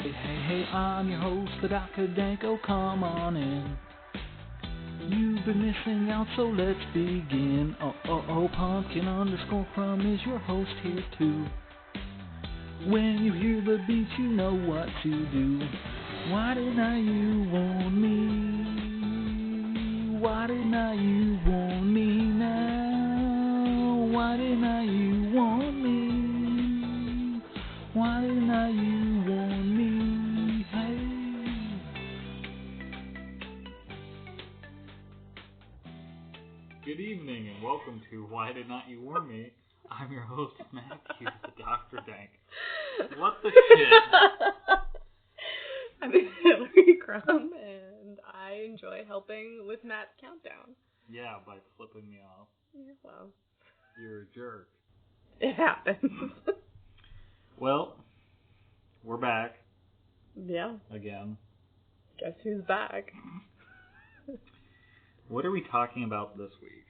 Hey, I'm your host, TheDoctorDanko, come on in. You've been missing out, so let's begin. Pumpkin underscore crumb is your host here too. When you hear the beats, you know what to do. Why didn't you want me? Why didn't you want me now? Why didn't you want me? Why didn't you want me? Hey. Good evening and welcome to Why Did Not You Warn Me? I'm your host, Matthew, the Dr. Dank. What the shit? I'm Hillary Crumb, and I enjoy helping with Matt's countdown. Yeah, by flipping me off. Yeah, well. You're a jerk. It happens. Well, we're back. Yeah. Again. Guess who's back? What are we talking about this week?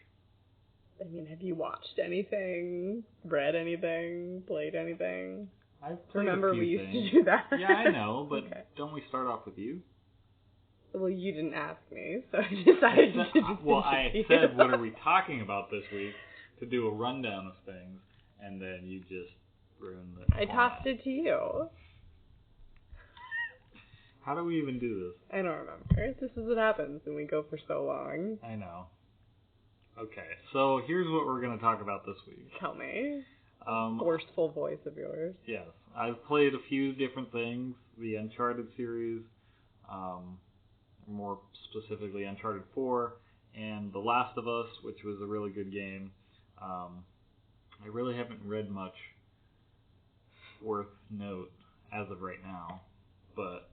I mean, have you watched anything, read anything, played anything? I've played Remember a few we used things. to do that? Yeah, I know, but okay. Don't we start off with you? Well, you didn't ask me, so I decided to just I said, what are we talking about this week, to do a rundown of things, and then you just ruined the I tossed it to you. How do we even do this? I don't remember. This is what happens when we go for so long. I know. Okay, so here's what we're going to talk about this week. Tell me. Forceful voice of yours. Yes. I've played a few different things. The Uncharted series, more specifically Uncharted 4, and The Last of Us, which was a really good game. I really haven't read much worth note as of right now, but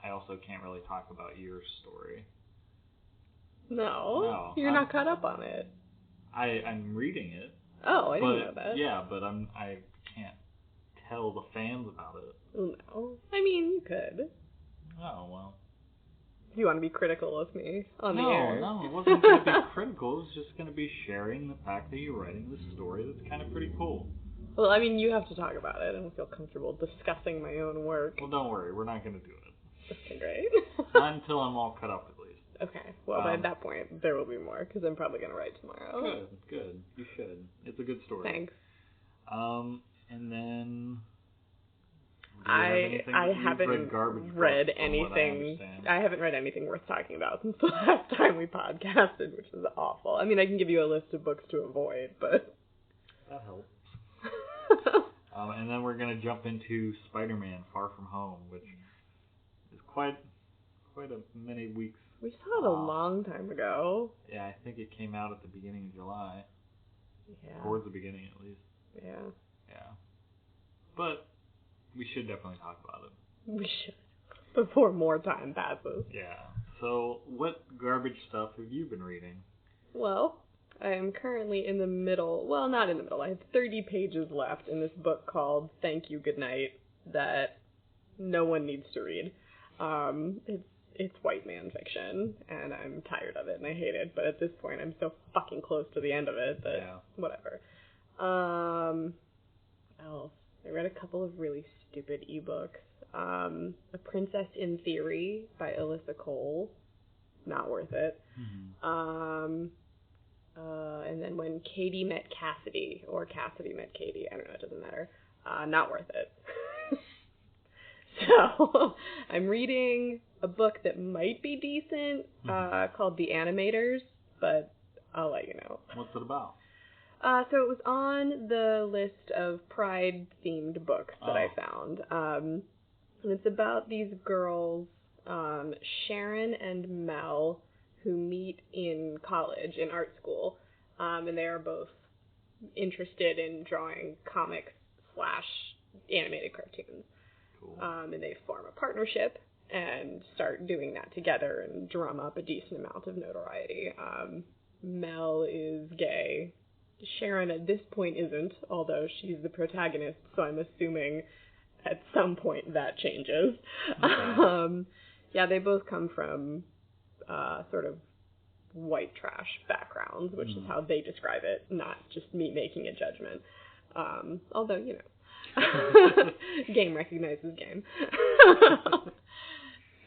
I also can't really talk about your story. No, you're not caught up on it. I'm reading it. Oh, I didn't know that. Yeah, but I can't tell the fans about it. No. I mean, you could. Oh, well. Do you want to be critical of me on the air? No, it wasn't going to be critical. It was just going to be sharing the fact that you're writing this story that's kind of pretty cool. Well, I mean, you have to talk about it. I don't feel comfortable discussing my own work. Well, don't worry. We're not going to do it. Okay, great. Not until I'm all cut up, at least. Okay. Well, by that point, there will be more, because I'm probably going to write tomorrow. Good. You should. It's a good story. Thanks. And then... I haven't read anything. I haven't read anything worth talking about since the last time we podcasted, which is awful. I mean, I can give you a list of books to avoid, but... That helps. And then we're going to jump into Spiderman, Far From Home, which is quite a many weeks. We saw it a long time ago. Yeah, I think it came out at the beginning of July. Yeah. Towards the beginning, at least. Yeah. Yeah. But we should definitely talk about it. We should. Before more time passes. Yeah. So, what garbage stuff have you been reading? Well, I am currently in the middle. Well, not in the middle. I have 30 pages left in this book called Thank You, Goodnight that no one needs to read. It's white man fiction, and I'm tired of it, and I hate it, but at this point I'm so fucking close to the end of it that whatever. What else? I read a couple of really stupid ebooks. A Princess in Theory by Alyssa Cole. Not worth it. Mm-hmm. And then When Katie Met Cassidy, or Cassidy Met Katie, I don't know, it doesn't matter. Not worth it. So, I'm reading a book that might be decent, called The Animators, but I'll let you know. What's it about? So it was on the list of Pride-themed books that I found. And it's about these girls, Sharon and Mel, who meet in college, in art school, and they are both interested in drawing comics/animated cartoons. Cool. And they form a partnership and start doing that together and drum up a decent amount of notoriety. Mel is gay. Sharon at this point isn't, although she's the protagonist, so I'm assuming at some point that changes. Okay. Yeah, they both come from sort of white trash backgrounds, which is how they describe it, not just me making a judgment. Although, you know. Game recognizes game.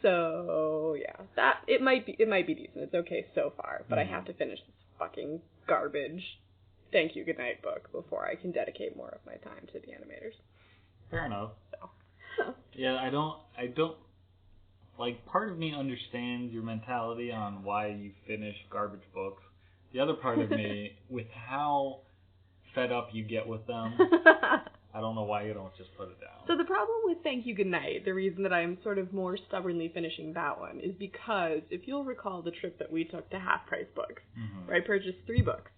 So yeah, that it might be decent. It's okay so far, but I have to finish this fucking garbage Thank You Goodnight book before I can dedicate more of my time to the animators. Fair enough. So. Yeah, I don't like, part of me understands your mentality on why you finish garbage books. The other part of me, with how fed up you get with them, I don't know why you don't just put it down. So the problem with Thank You Goodnight, the reason that I'm sort of more stubbornly finishing that one, is because if you'll recall the trip that we took to Half Price Books, where I purchased 3 books.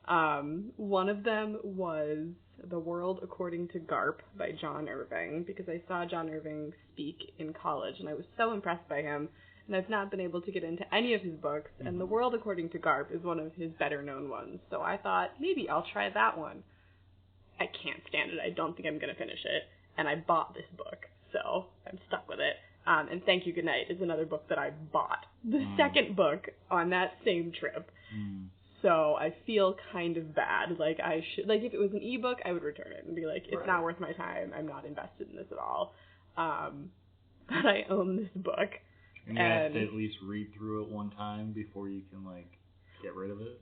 One of them was The World According to Garp by John Irving, because I saw John Irving speak in college, and I was so impressed by him, and I've not been able to get into any of his books, and The World According to Garp is one of his better-known ones, so I thought, maybe I'll try that one. I can't stand it. I don't think I'm going to finish it, and I bought this book, so I'm stuck with it. And Thank You Goodnight is another book that I bought. The second book on that same trip. So I feel kind of bad. Like, I should, like, if it was an ebook, I would return it and be like, it's not worth my time. I'm not invested in this at all. But I own this book. And you have to at least read through it one time before you can, like, get rid of it?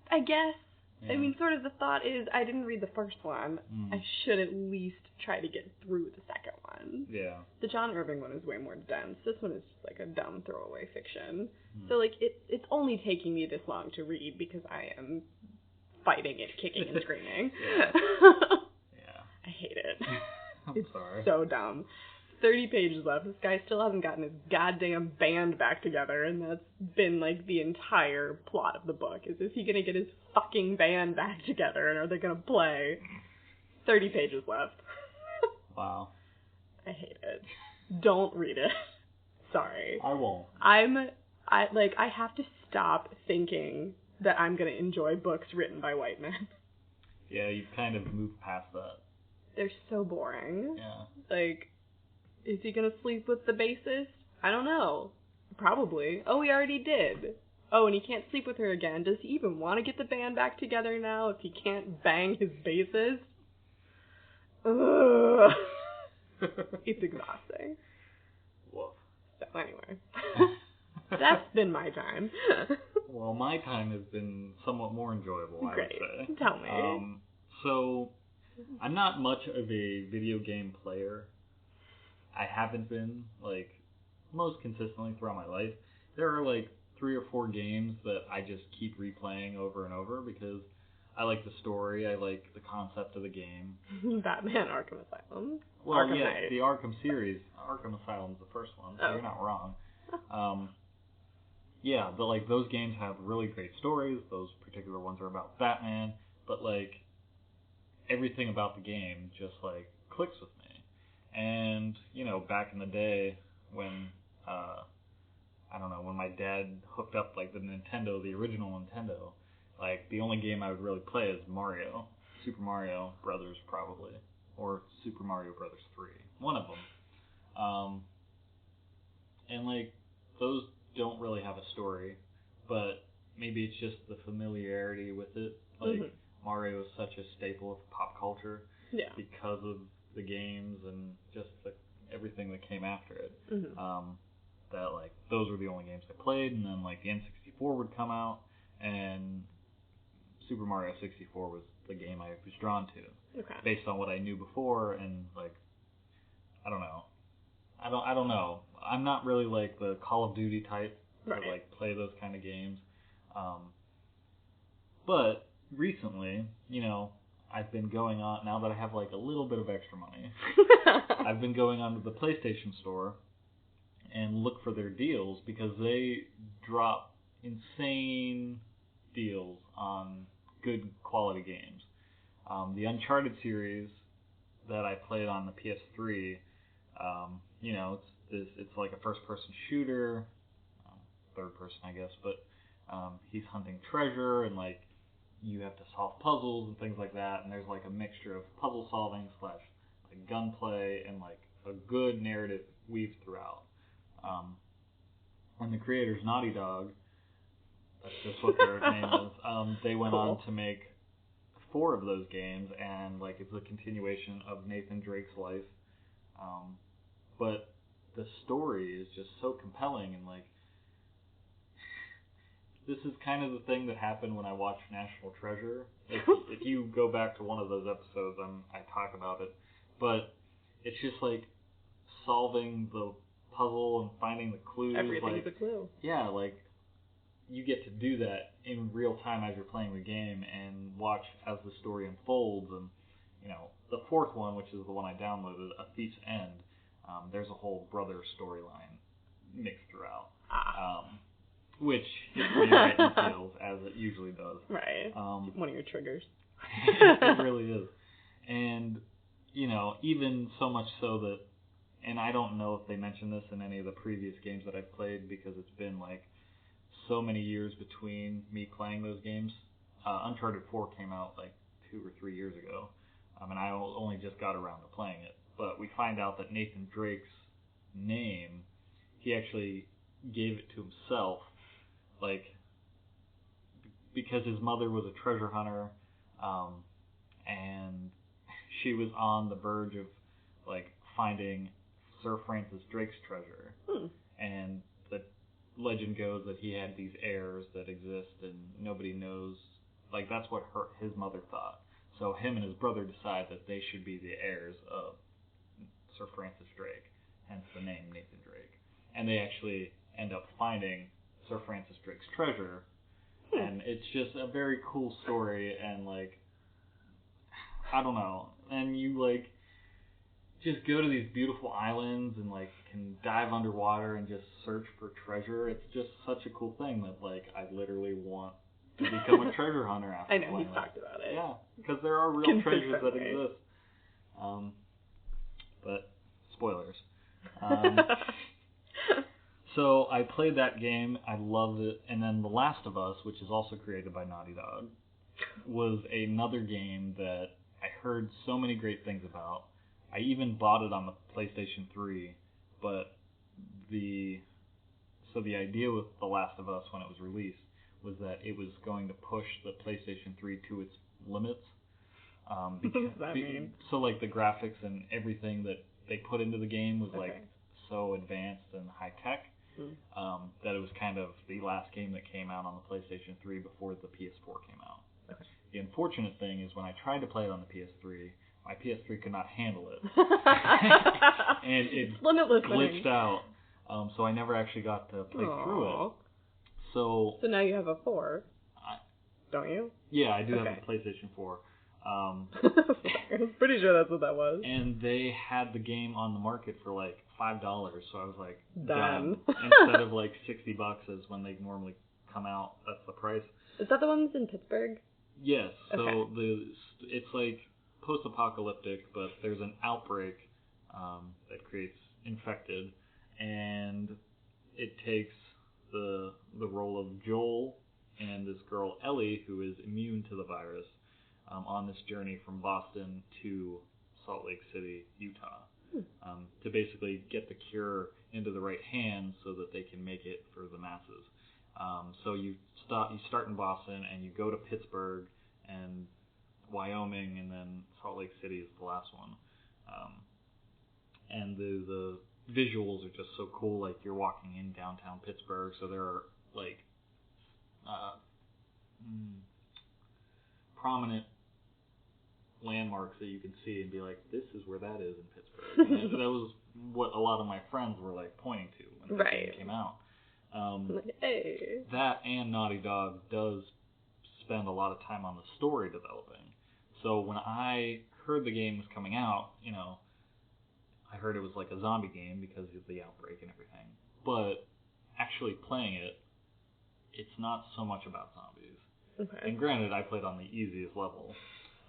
I guess. Yeah. I mean, sort of the thought is, I didn't read the first one. I should at least try to get through the second one. Yeah. The John Irving one is way more dense. This one is just like a dumb throwaway fiction. So, like, it's only taking me this long to read because I am fighting it, kicking and screaming. Yeah. I hate it. I'm sorry. So dumb. 30 pages left. This guy still hasn't gotten his goddamn band back together, and that's been, like, the entire plot of the book. Is he gonna get his fucking band back together, and are they gonna play? 30 pages left. Wow. I hate it. Don't read it. Sorry. I won't. I have to stop thinking that I'm gonna enjoy books written by white men. Yeah, you've kind of moved past that. They're so boring. Yeah. Like, is he gonna sleep with the bassist? I don't know. Probably. Oh, he already did. Oh, and he can't sleep with her again. Does he even want to get the band back together now if he can't bang his bassist? Ugh. It's exhausting. Woof. So anyway, that's been my time. Well, my time has been somewhat more enjoyable, I would say. Tell me. So, I'm not much of a video game player. I haven't been, like, most consistently throughout my life. There are, like, 3 or 4 games that I just keep replaying over and over because I like the story, I like the concept of the game. Batman Arkham Asylum. Well, Arkham yeah, Knight. the Arkham series. Arkham Asylum's the first one, so you're not wrong. Yeah, but, like, those games have really great stories. Those particular ones are about Batman, but, like, everything about the game just, like, clicks with me. And, you know, back in the day when, I don't know, when my dad hooked up, like, the Nintendo, the original Nintendo, like, the only game I would really play is Mario. Super Mario Brothers, probably. Or Super Mario Brothers 3. One of them. And, like, those don't really have a story, but maybe it's just the familiarity with it. Like, Mario is such a staple of pop culture because of the games and just everything that came after it. That, like, those were the only games I played, and then, like, the N64 would come out, and Super Mario 64 was the game I was drawn to. Based on what I knew before, and, like, I don't know. I don't know. I'm not really, like, the Call of Duty type to, like, play those kind of games. But recently, you know, I've been going on, now that I have, like, a little bit of extra money, I've been going onto the PlayStation Store and look for their deals because they drop insane deals on good quality games. The Uncharted series that I played on the PS3, you know, it's like a first-person shooter, third person, I guess, but he's hunting treasure, and, like, you have to solve puzzles and things like that, and there's, like, a mixture of puzzle solving / like, gunplay and, like, a good narrative weave throughout. And the creators, Naughty Dog, that's just what their name is, they went on to make 4 of those games, and like it's a continuation of Nathan Drake's life. But the story is just so compelling, and like this is kind of the thing that happened when I watched National Treasure. If you go back to one of those episodes, I talk about it, but it's just like solving the puzzle and finding the clues. Everything's like, a clue. Yeah, like you get to do that in real time as you're playing the game and watch as the story unfolds. And you know, the 4th one, which is the one I downloaded, A Thief's End, there's a whole brother storyline mixed throughout, which hits me right in the feels, as it usually does. Right. One of your triggers. It really is. And, you know, even so much so that, and I don't know if they mentioned this in any of the previous games that I've played, because it's been like so many years between me playing those games. Uncharted 4 came out like 2 or 3 years ago, and I only just got around to playing it. But we find out that Nathan Drake's name, he actually gave it to himself, like, because his mother was a treasure hunter, and she was on the verge of, like, finding Sir Francis Drake's treasure. And the legend goes that he had these heirs that exist and nobody knows, like, that's what his mother thought. So him and his brother decide that they should be the heirs of Sir Francis Drake, hence the name Nathan Drake. And they actually end up finding Sir Francis Drake's treasure, and it's just a very cool story, and like, I don't know, and you like just go to these beautiful islands and like can dive underwater and just search for treasure. It's just such a cool thing that like I literally want to become a treasure hunter after I know, playing he's that. talked about it. Yeah, because there are real treasures that exist. But spoilers. So I played that game, I loved it, and then The Last of Us, which is also created by Naughty Dog, was another game that I heard so many great things about. I even bought it on the PlayStation 3, but the idea with The Last of Us when it was released was that it was going to push the PlayStation 3 to its limits. What does that mean? So like the graphics and everything that they put into the game was like so advanced and high tech that it was kind of the last game that came out on the PlayStation 3 before the PS4 came out. The unfortunate thing is when I tried to play it on the PS3, my PS3 could not handle it. And it glitched out. So I never actually got to play through it. So now you have a 4, don't you? Yeah, I do have a PlayStation 4. I'm pretty sure that's what that was. And they had the game on the market for like $5, so I was like, done. Instead of like $60 as when they normally come out, that's the price. Is that the one that's in Pittsburgh? Yes. So it's like post-apocalyptic, but there's an outbreak that creates infected, and it takes the role of Joel and this girl Ellie, who is immune to the virus, on this journey from Boston to Salt Lake City, Utah, to basically get the cure into the right hands so that they can make it for the masses. So you start in Boston and you go to Pittsburgh and Wyoming, and then Salt Lake City is the last one. And the visuals are just so cool. Like you're walking in downtown Pittsburgh, so there are like prominent landmarks that you can see and be like, this is where that is in Pittsburgh. And that was what a lot of my friends were like pointing to when the game came out. That and Naughty Dog does spend a lot of time on the story developing. So when I heard the game was coming out, you know, I heard it was like a zombie game because of the outbreak and everything. But actually playing it, it's not so much about zombies. And granted, I played on the easiest level.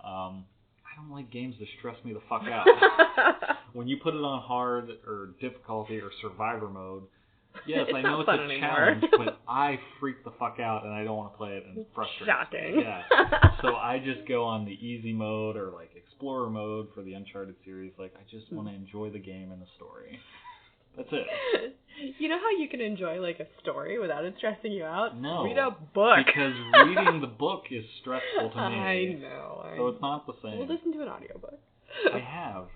I don't like games that stress me the fuck out. When you put it on hard or difficulty or survivor mode, yes, I know it's a challenge, but I freak the fuck out and I don't want to play it and frustrate. Shocking. Yeah. So I just go on the easy mode or like explorer mode for the Uncharted series. Like I just want to enjoy the game and the story. That's it. You know how you can enjoy like a story without it stressing you out? No. Read a book. Because reading the book is stressful to me. I know. So it's not the same. We'll listen to an audiobook. I have.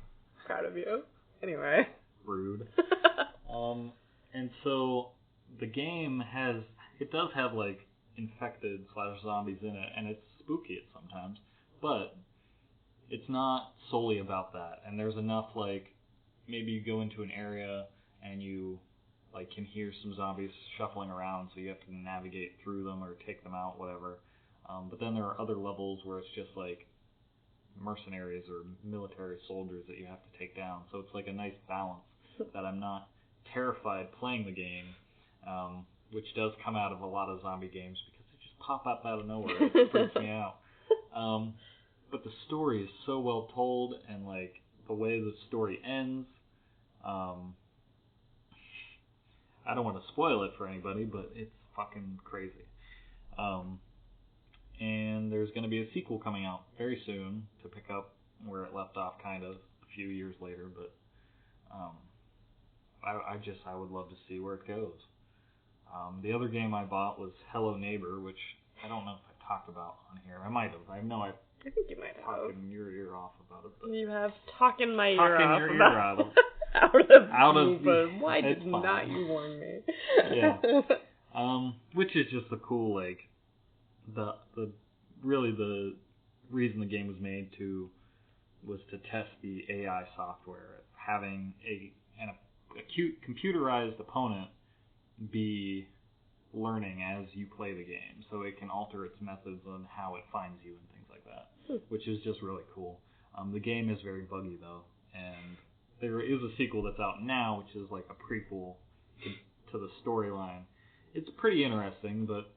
Proud of you. Anyway. Rude. And so the game does have like infected / zombies in it, and it's spooky at sometimes, but it's not solely about that. And there's enough, like, maybe you go into an area and you like can hear some zombies shuffling around, so you have to navigate through them or take them out, whatever. But then there are other levels where it's just like mercenaries or military soldiers that you have to take down. So it's like a nice balance that I'm not terrified playing the game, which does come out of a lot of zombie games because they just pop up out of nowhere. It freaks me out. But the story is so well told, and like the way the story ends, I don't want to spoil it for anybody, but it's fucking crazy. And there's going to be a sequel coming out very soon to pick up where it left off, kind of a few years later. But I would love to see where it goes. The other game I bought was Hello Neighbor, which I don't know if I talked about on here. I might have. I know I think you might have. Talking your ear off about it. But you have talking my ear off. Talking your ear out of. Out of. But why did not you warn me? Yeah. Which is just the cool, like, the really the reason the game was made was to test the AI software, having an acute computerized opponent be learning as you play the game, so it can alter its methods on how it finds you and things like that, which is just really cool. The game is very buggy though, and there is a sequel that's out now, which is like a prequel to the storyline. It's pretty interesting, but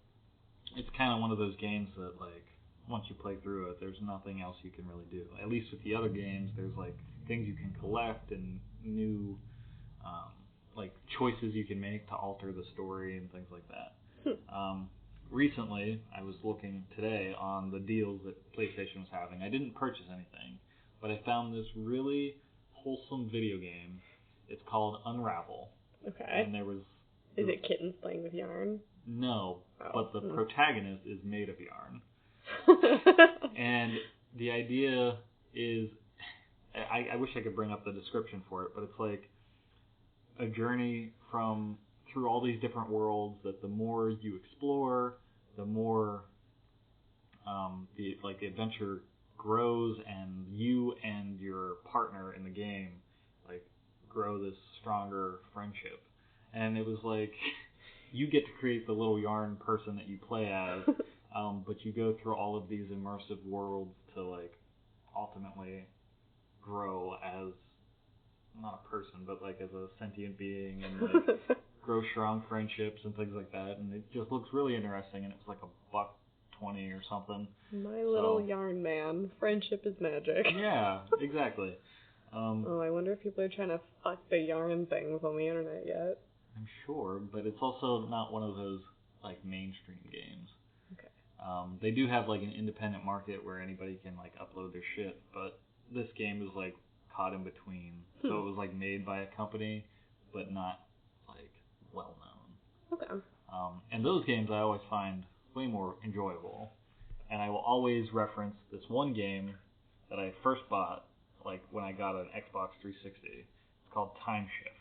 it's kind of one of those games that, like, once you play through it, there's nothing else you can really do. At least with the other games, there's like things you can collect and new like choices you can make to alter the story and things like that. Recently, I was looking today on the deals that PlayStation was having. I didn't purchase anything, but I found this really wholesome video game. It's called Unravel. Okay. And Is it kittens playing with yarn? No, but the protagonist is made of yarn. And the idea is, I wish I could bring up the description for it, but it's like a journey through all these different worlds that the more you explore, the more the adventure grows, and you and your partner in the game like grow this stronger friendship. And it was like you get to create the little yarn person that you play as, but you go through all of these immersive worlds to like ultimately grow as not a person, but like as a sentient being, and like grow strong friendships and things like that. And it just looks really interesting, and it's like $1.20 or something. My little yarn man. Friendship is magic. Yeah, exactly. I wonder if people are trying to fuck the yarn things on the internet yet. I'm sure, but it's also not one of those like mainstream games. Okay. They do have like an independent market where anybody can like upload their shit, but this game is like caught in between. So it was like made by a company, but not like well known. Okay. And those games I always find way more enjoyable. And I will always reference this one game that I first bought, like when I got an Xbox 360. It's called Time Shift.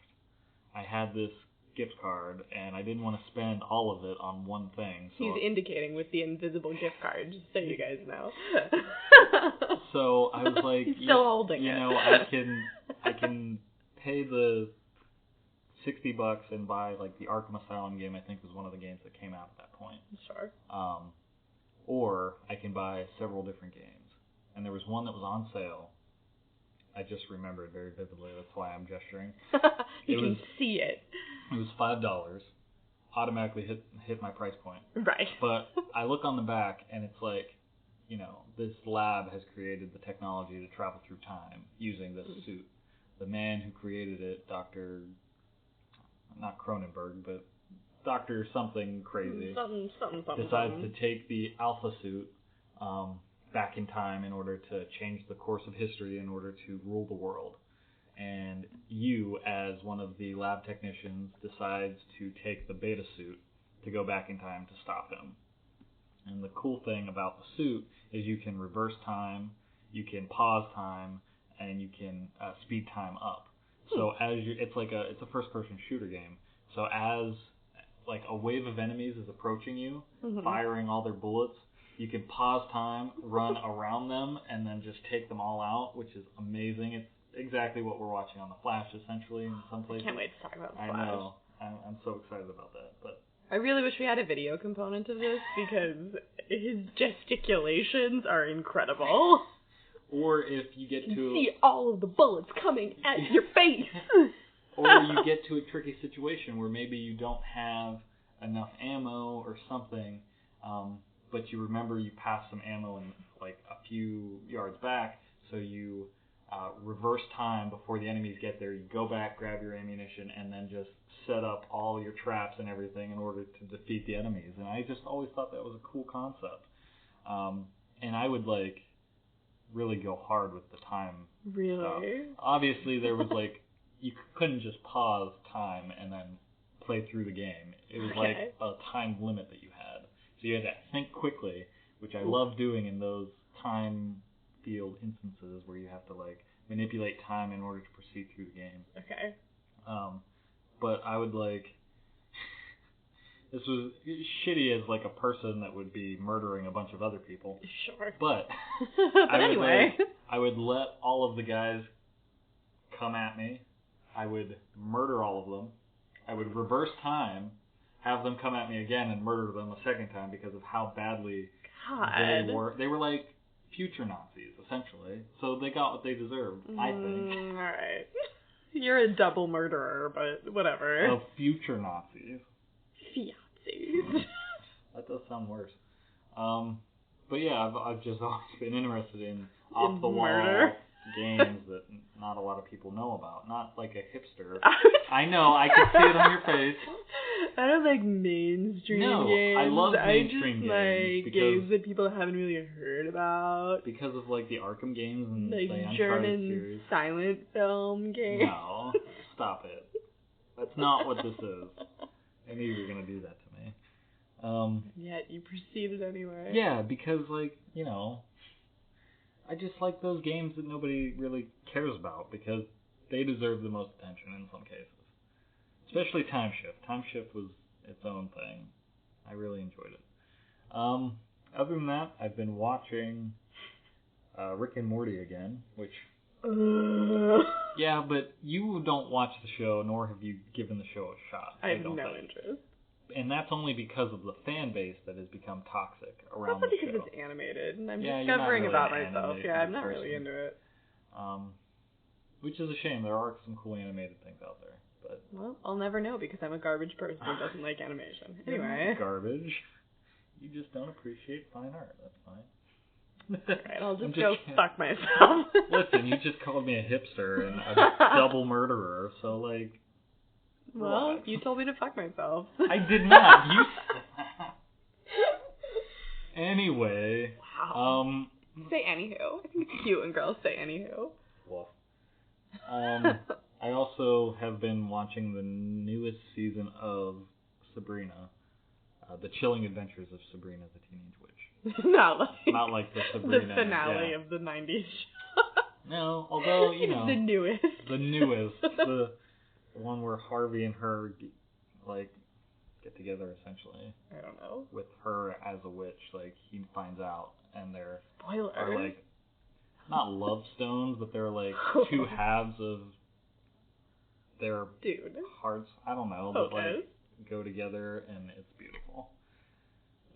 I had this gift card, and I didn't want to spend all of it on one thing. So he's indicating with the invisible gift card, just so you guys know. So I was like, he's still holding it. You know, I can pay the $60 and buy like the Arkham Asylum game. I think was one of the games that came out at that point. Sure. Or I can buy several different games, and there was one that was on sale. I just remembered very vividly. That's why I'm gesturing. You can see it. It was $5. Automatically hit my price point. Right. But I look on the back, and it's like, you know, this lab has created the technology to travel through time using this suit. The man who created it, Dr. not Cronenberg, but Dr. something crazy, decides to take the Alpha suit back in time in order to change the course of history in order to rule the world. and you, as one of the lab technicians, decides to take the beta suit to go back in time to stop him. And the cool thing about the suit is you can reverse time, you can pause time, and you can speed time up. So as it's a first-person shooter game. So as like a wave of enemies is approaching you, firing all their bullets, you can pause time, run around them, and then just take them all out, which is amazing. It's exactly what we're watching on The Flash, essentially, in some places. I can't wait to talk about The Flash. I know. I'm so excited about that. But I really wish we had a video component of this, because his gesticulations are incredible. Or if you get to... see all of the bullets coming at your face. Or you get to a tricky situation where maybe you don't have enough ammo or something, but you remember you passed some ammo in like a few yards back, so you reverse time before the enemies get there. You go back, grab your ammunition, and then just set up all your traps and everything in order to defeat the enemies. And I just always thought that was a cool concept. And I would like really go hard with the time. Really? Stuff. Obviously, there was like, you couldn't just pause time and then play through the game. It was like a time limit that you had. So you had to think quickly, which I love doing in those time field instances where you have to like manipulate time in order to proceed through the game. Okay. But I would like, this was shitty as like a person that would be murdering a bunch of other people. Sure. But anyway, I would let all of the guys come at me. I would murder all of them. I would reverse time, have them come at me again, and murder them a second time because of how badly they were. They were like future Nazis, essentially. So they got what they deserved, I think. Alright. You're a double murderer, but whatever. Of future Nazis. Fiancés. That does sound worse. But yeah, I've just always been interested in off-the-wall games that not a lot of people know about. Not like a hipster. I know, I can see it on your face. I don't like mainstream games. I love mainstream games. I just like games that people haven't really heard about. Because of like the Arkham games and like the Uncharted German series. silent film games. No, stop it. That's not what this is. I knew you were going to do that to me. Yet you proceeded anyway. Yeah, because like, you know, I just like those games that nobody really cares about because they deserve the most attention in some cases. Especially Time Shift. Time Shift was its own thing. I really enjoyed it. Other than that, I've been watching Rick and Morty again, which... Yeah, but you don't watch the show, nor have you given the show a shot. I have no interest. And that's only because of the fan base that has become toxic around the show. Also because it's animated, and I'm really discovering about myself. Yeah, I'm not really into it. Which is a shame. There are some cool animated things out there. But well, I'll never know because I'm a garbage person who doesn't like animation. Anyway. Garbage. You just don't appreciate fine art. That's fine. Alright, I'll just go fuck myself. Listen, you just called me a hipster and a double murderer, so like... Well, relax. you told me to fuck myself. I did not. You said that. Anyway. Wow. Say anywho. I think it's cute when girls say anywho. Well. I also have been watching the newest season of Sabrina. The Chilling Adventures of Sabrina the Teenage Witch. Not like the Sabrina. The finale of the 90s show. No, although, you know. The newest. The newest. The one where Harvey and her, like, get together, essentially. I don't know. With her as a witch. Like, he finds out, and they're... Spoiler. Are, like, not love stones, but they're, like, two halves of their hearts. I don't know, but, like, go together, and it's beautiful.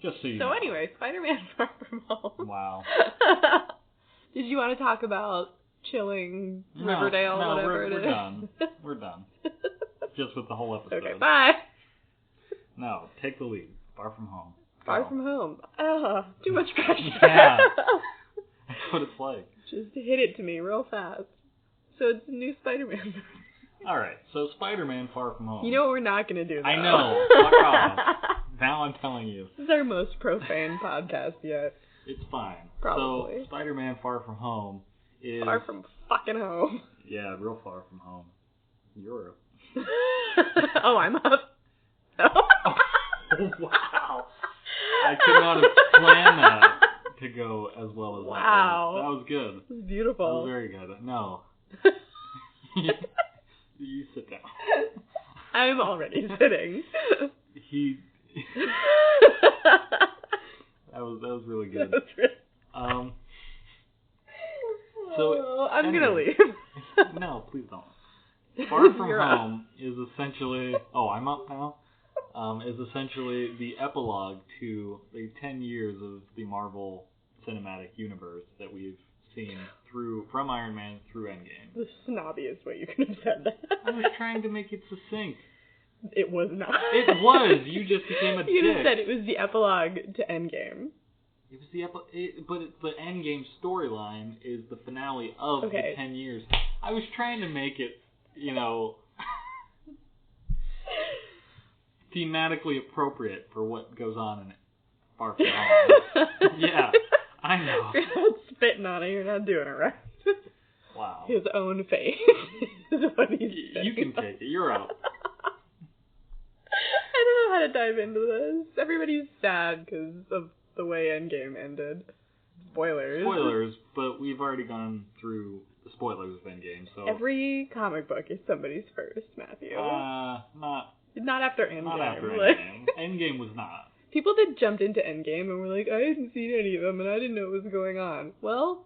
Just so you know. So anyway, Spider-Man Far From Home. Wow. Did you want to talk about Chilling Riverdale, whatever it is? We're done. We're done. Just with the whole episode. Okay, bye. No, take the lead. Far From Home. Far From Home. Too much pressure. Yeah. That's what it's like. Just hit it to me real fast. So it's a new Spider-Man movie. Alright, so Spider-Man Far From Home. You know what we're not going to do, though. I know. Fuck off. Now I'm telling you. This is our most profane podcast yet. It's fine. Probably. So, Spider-Man Far From Home is... Far from fucking home. Yeah, real far from home. Europe. Oh, I'm up. Oh, wow. I could not have planned that to go as well as that. Wow. That was good. It was beautiful. That was very good. No. You sit down. I'm already sitting. That was really good. That was really... So I'm anyway. gonna leave. No, please don't. Far From Home is essentially... Oh, I'm up now? Is essentially the epilogue to the 10 years of the Marvel Cinematic Universe that we've seen from Iron Man through Endgame. The snobbiest way you could have said that. I was trying to make it succinct. It was not. It was. You just became a dick. You just said it was the epilogue to Endgame. It was the Endgame storyline is the finale of the 10 years. I was trying to make it, thematically appropriate for what goes on in it. Far From Home. Yeah, I know. You're not spitting on it. You're not doing it right. Wow. His own face is what he's saying. You can take it. You're out. I don't know how to dive into this. Everybody's sad because of the way Endgame ended. Spoilers, but we've already gone through the spoilers of Endgame, so... Every comic book is somebody's first, Matthew. Not after Endgame. Not after Endgame. Endgame was not. People that jumped into Endgame and were like, I hadn't seen any of them and I didn't know what was going on. Well,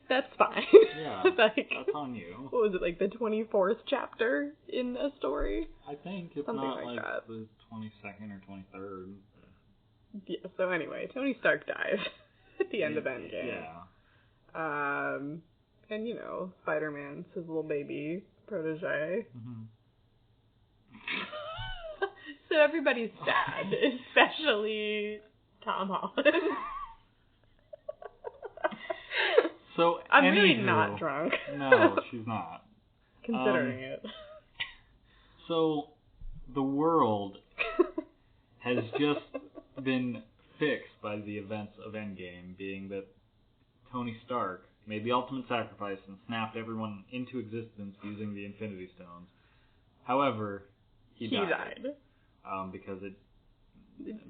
that's fine. Yeah, that's on you. What was it, like the 24th chapter in a story? I think, if something not like that. The 22nd or 23rd. Yeah, so anyway, Tony Stark dies at the end of Endgame. Yeah. And, Spider-Man's his little baby protege. Mm-hmm. So everybody's sad, especially Tom Holland. So I'm really not drunk. No, she's not. Considering it. So the world has just been fixed by the events of Endgame, being that Tony Stark made the ultimate sacrifice and snapped everyone into existence using the Infinity Stones. However, he died. Because it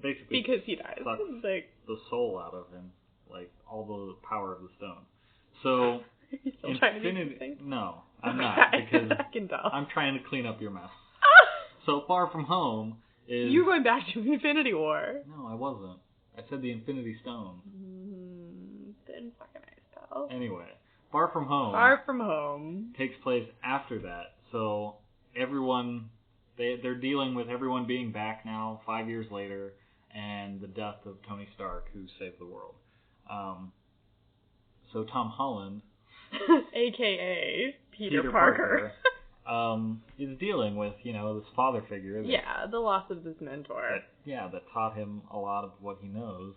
basically he died. sucks like the soul out of him, like all the power of the stone. So are you still trying to do something? No, I'm not, because I can tell. I'm trying to clean up your mess. So Far From Home is... You're going back to Infinity War. No, I wasn't. I said the Infinity Stone. Then fucking nice, pal. Anyway, Far From Home. Far From Home takes place after that. So everyone, they're dealing with everyone being back now, 5 years later, and the death of Tony Stark, who saved the world. So Tom Holland, a.k.a. Peter Parker. is dealing with, this father figure. The loss of this mentor. That taught him a lot of what he knows.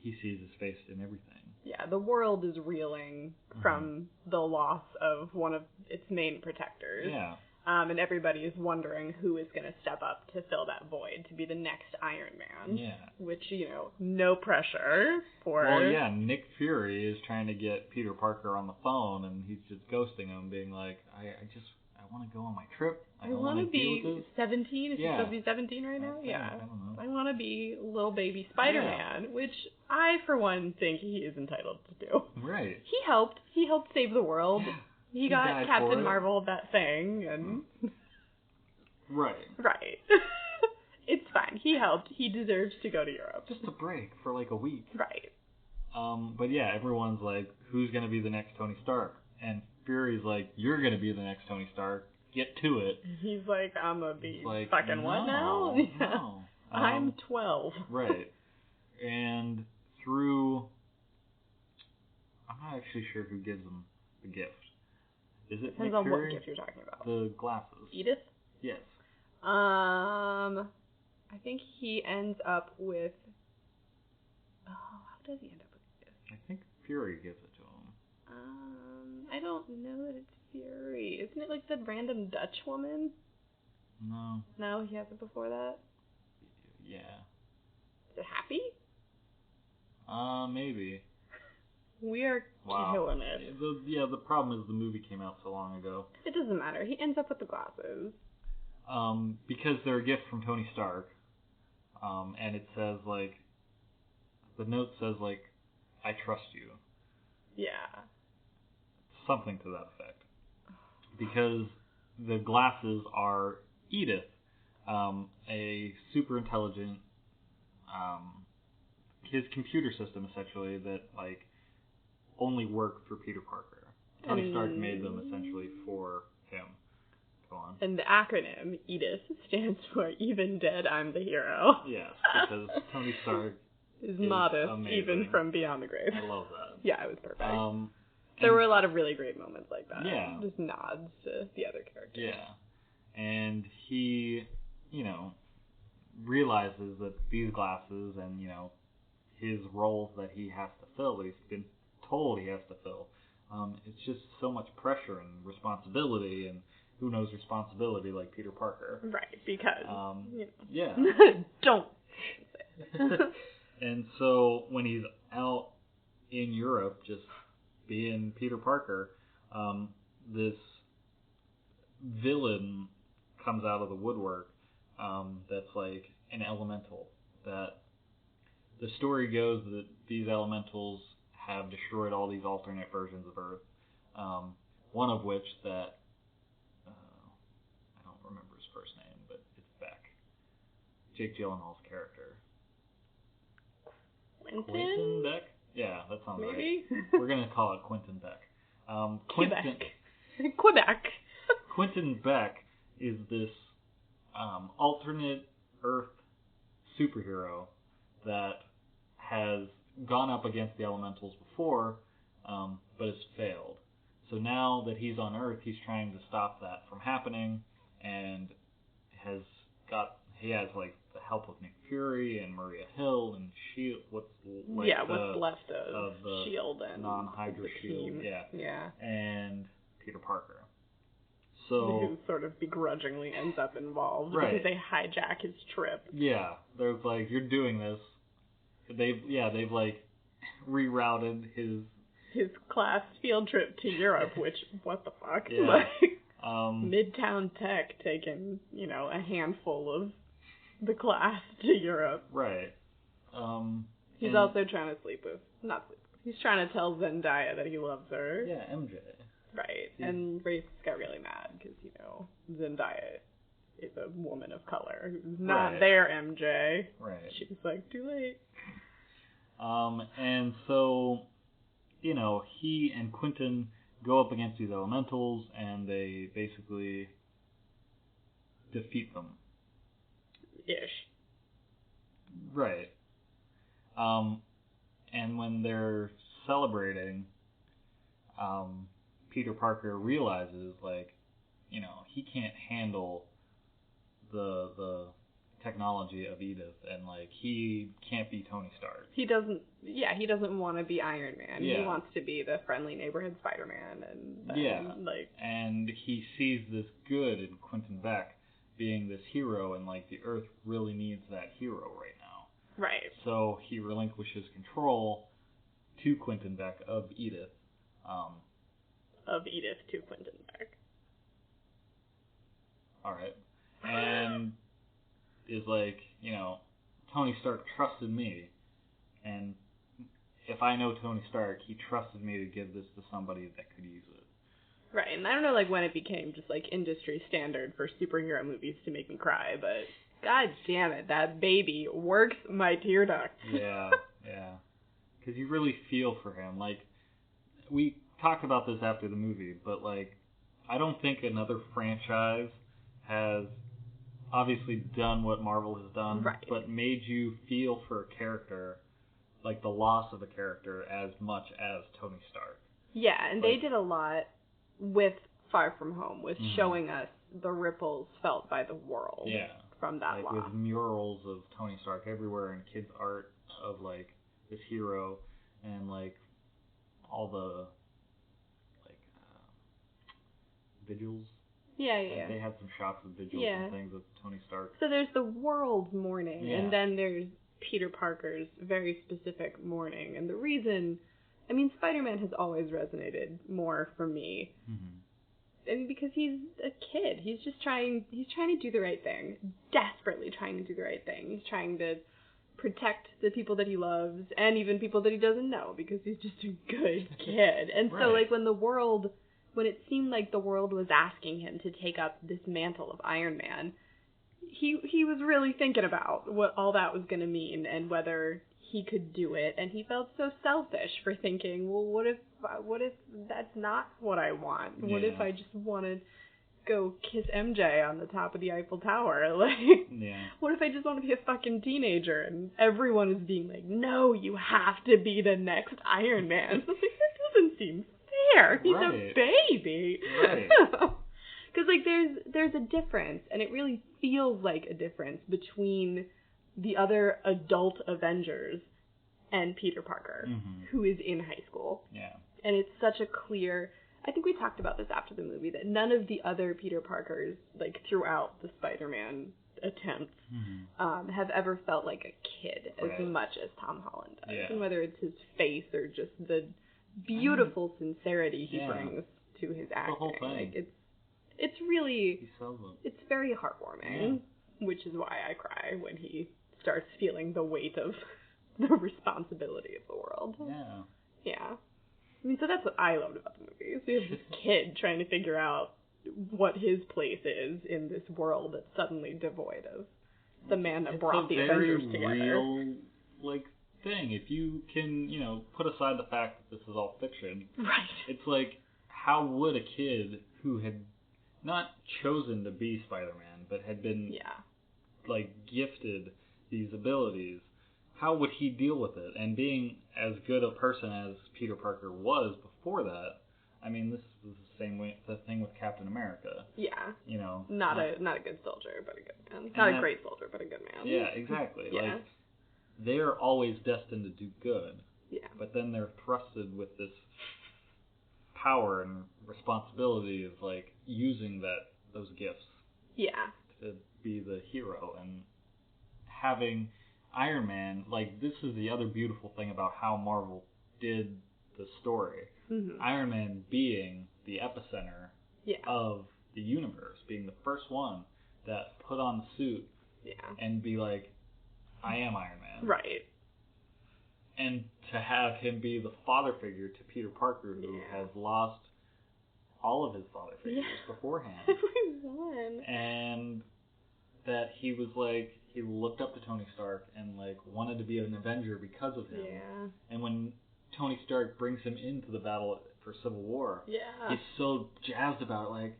He sees his face in everything. Yeah, the world is reeling from the loss of one of its main protectors. Yeah. And everybody is wondering who is going to step up to fill that void, to be the next Iron Man. Yeah. Which, no pressure for... Well, yeah, Nick Fury is trying to get Peter Parker on the phone, and he's just ghosting him, being like, I want to go on my trip. I don't want to be 17. Is he supposed to be 17 right now? I don't know. I want to be little baby Spider-Man, which I, for one, think he is entitled to do. Right. He helped save the world. Yeah. He got Captain Marvel that thing, and... Right. Right. It's fine. He helped. He deserves to go to Europe. Just a break for like a week. Right. But yeah, everyone's like, who's going to be the next Tony Stark? And Fury's like, you're going to be the next Tony Stark. Get to it. He's like, I'm going to be like, fucking what now? No. I'm 12. Right. And through... I'm not actually sure who gives him the gift. Is it Depends Nick on Fury? what gift you're talking about. The glasses. Edith? Yes. I think he ends up with... Oh, how does he end up with this? I think Fury gives it to him. I don't know that it's Fury. Isn't it like the random Dutch woman? No. No, he has it before that? Yeah. Is it Happy? Maybe. We are killing it. The problem is the movie came out so long ago. It doesn't matter. He ends up with the glasses. Because they're a gift from Tony Stark. And it says, like, the note says, like, I trust you. Yeah. Something to that effect. Because the glasses are Edith, a super intelligent, his computer system, essentially, that, like, only work for Peter Parker. Tony Stark made them essentially for him. Go on. And the acronym EDIS stands for Even Dead, I'm the Hero. Yes, because Tony Stark is modest, amazing. Even from beyond the grave. I love that. Yeah, it was perfect. There were a lot of really great moments like that. Yeah. Just nods to the other characters. Yeah. And he, realizes that these glasses and, his roles that he has to fill, that he's been told he has to fill, it's just so much pressure and responsibility, and who knows responsibility like Peter Parker. Right, because, Yeah. Don't say it. And so when he's out in Europe just being Peter Parker, this villain comes out of the woodwork that's like an elemental. That the story goes that these elementals have destroyed all these alternate versions of Earth. One of which that I don't remember his first name, but it's Beck. Jake Gyllenhaal's character. Quentin Beck? Yeah, that sounds Maybe? right. We're gonna call it Quentin Beck. Quebec. Quentin Beck is this alternate Earth superhero that has gone up against the elementals before, but has failed. So now that he's on Earth, he's trying to stop that from happening, and he has like the help of Nick Fury and Maria Hill and Shield. What's left of the Shield and non-Hydra Shield? Team. Yeah. And Peter Parker. So who sort of begrudgingly ends up involved right. because they hijack his trip. Yeah, they're like, you're doing this. They've like rerouted his class field trip to Europe, which, what the fuck? Yeah. Like, Midtown Tech taking, a handful of the class to Europe. Right. He's also trying to he's trying to tell Zendaya that he loves her. Yeah, MJ. Right. And Rafe got really mad because, Zendaya is a woman of color who's not their MJ. Right. She was like, too late. And so, he and Quentin go up against these elementals, and they basically defeat them. Ish. Right. And when they're celebrating, Peter Parker realizes, like, he can't handle the technology of Edith, and like he can't be Tony Stark. He doesn't want to be Iron Man. Yeah. He wants to be the friendly neighborhood Spiderman, and he sees this good in Quentin Beck being this hero, and like the Earth really needs that hero right now. Right. So he relinquishes control to Quentin Beck of Edith. Of Edith to Quentin Beck. All right. And is like, Tony Stark trusted me, and if I know Tony Stark, he trusted me to give this to somebody that could use it. Right, and I don't know, like, when it became just, like, industry standard for superhero movies to make me cry, but god damn it, that baby works my tear duct. Yeah. Because you really feel for him. Like, we talked about this after the movie, but, like, I don't think another franchise has obviously done what Marvel has done, but made you feel for a character, like the loss of a character, as much as Tony Stark. Yeah, and they did a lot with Far From Home, with showing us the ripples felt by the world from that loss. With murals of Tony Stark everywhere, and kids' art of, like, this hero, and, like, all the, like, vigils. Yeah. They had some shots of vigils and things of Tony Stark. So there's the world mourning, and then there's Peter Parker's very specific mourning. And the reason I mean, Spider-Man has always resonated more for me. I mean, because he's a kid. He's trying to do the right thing. Desperately trying to do the right thing. He's trying to protect the people that he loves, and even people that he doesn't know, because he's just a good kid. And so, like, when it seemed like the world was asking him to take up this mantle of Iron Man, he was really thinking about what all that was going to mean and whether he could do it. And he felt so selfish for thinking, well, what if that's not what I want? Yeah. What if I just want to go kiss MJ on the top of the Eiffel Tower? Like, what if I just want to be a fucking teenager and everyone is being like, no, you have to be the next Iron Man? Like, that doesn't seem fair. He's a baby. Right. Because, like, there's a difference, and it really feels like a difference between the other adult Avengers and Peter Parker, who is in high school. Yeah. And it's such a clear... I think we talked about this after the movie, that none of the other Peter Parkers, like, throughout the Spider-Man attempts, have ever felt like a kid as much as Tom Holland does. Yeah. And whether it's his face or just the beautiful sincerity he brings to his acting. The whole thing. Like, it's really... It's very heartwarming, which is why I cry when he starts feeling the weight of the responsibility of the world. Yeah. Yeah. I mean, so that's what I loved about the movie. So you have this kid trying to figure out what his place is in this world that's suddenly devoid of the man that brought the Avengers together. It's a very real, like, thing. If you can, put aside the fact that this is all fiction. Right. It's like, how would a kid who had not chosen to be Spider-Man, but had been, like, gifted these abilities, how would he deal with it? And being as good a person as Peter Parker was before that, I mean, this was the thing with Captain America. Yeah. Not a good soldier, but a good man. Not a great soldier, but a good man. Yeah, exactly. Like, they're always destined to do good. Yeah. But then they're thrusted with this power and responsibility of, like, using those gifts. Yeah. To be the hero, and having Iron Man, like, this is the other beautiful thing about how Marvel did the story. Iron Man being the epicenter of the universe, being the first one that put on the suit and be like, I am Iron Man. Right. And to have him be the father figure to Peter Parker, who has lost all of his father figures beforehand. Everyone. And that he was like, he looked up to Tony Stark and, like, wanted to be an Avenger because of him. Yeah. And when Tony Stark brings him into the battle for Civil War, he's so jazzed about it. Like,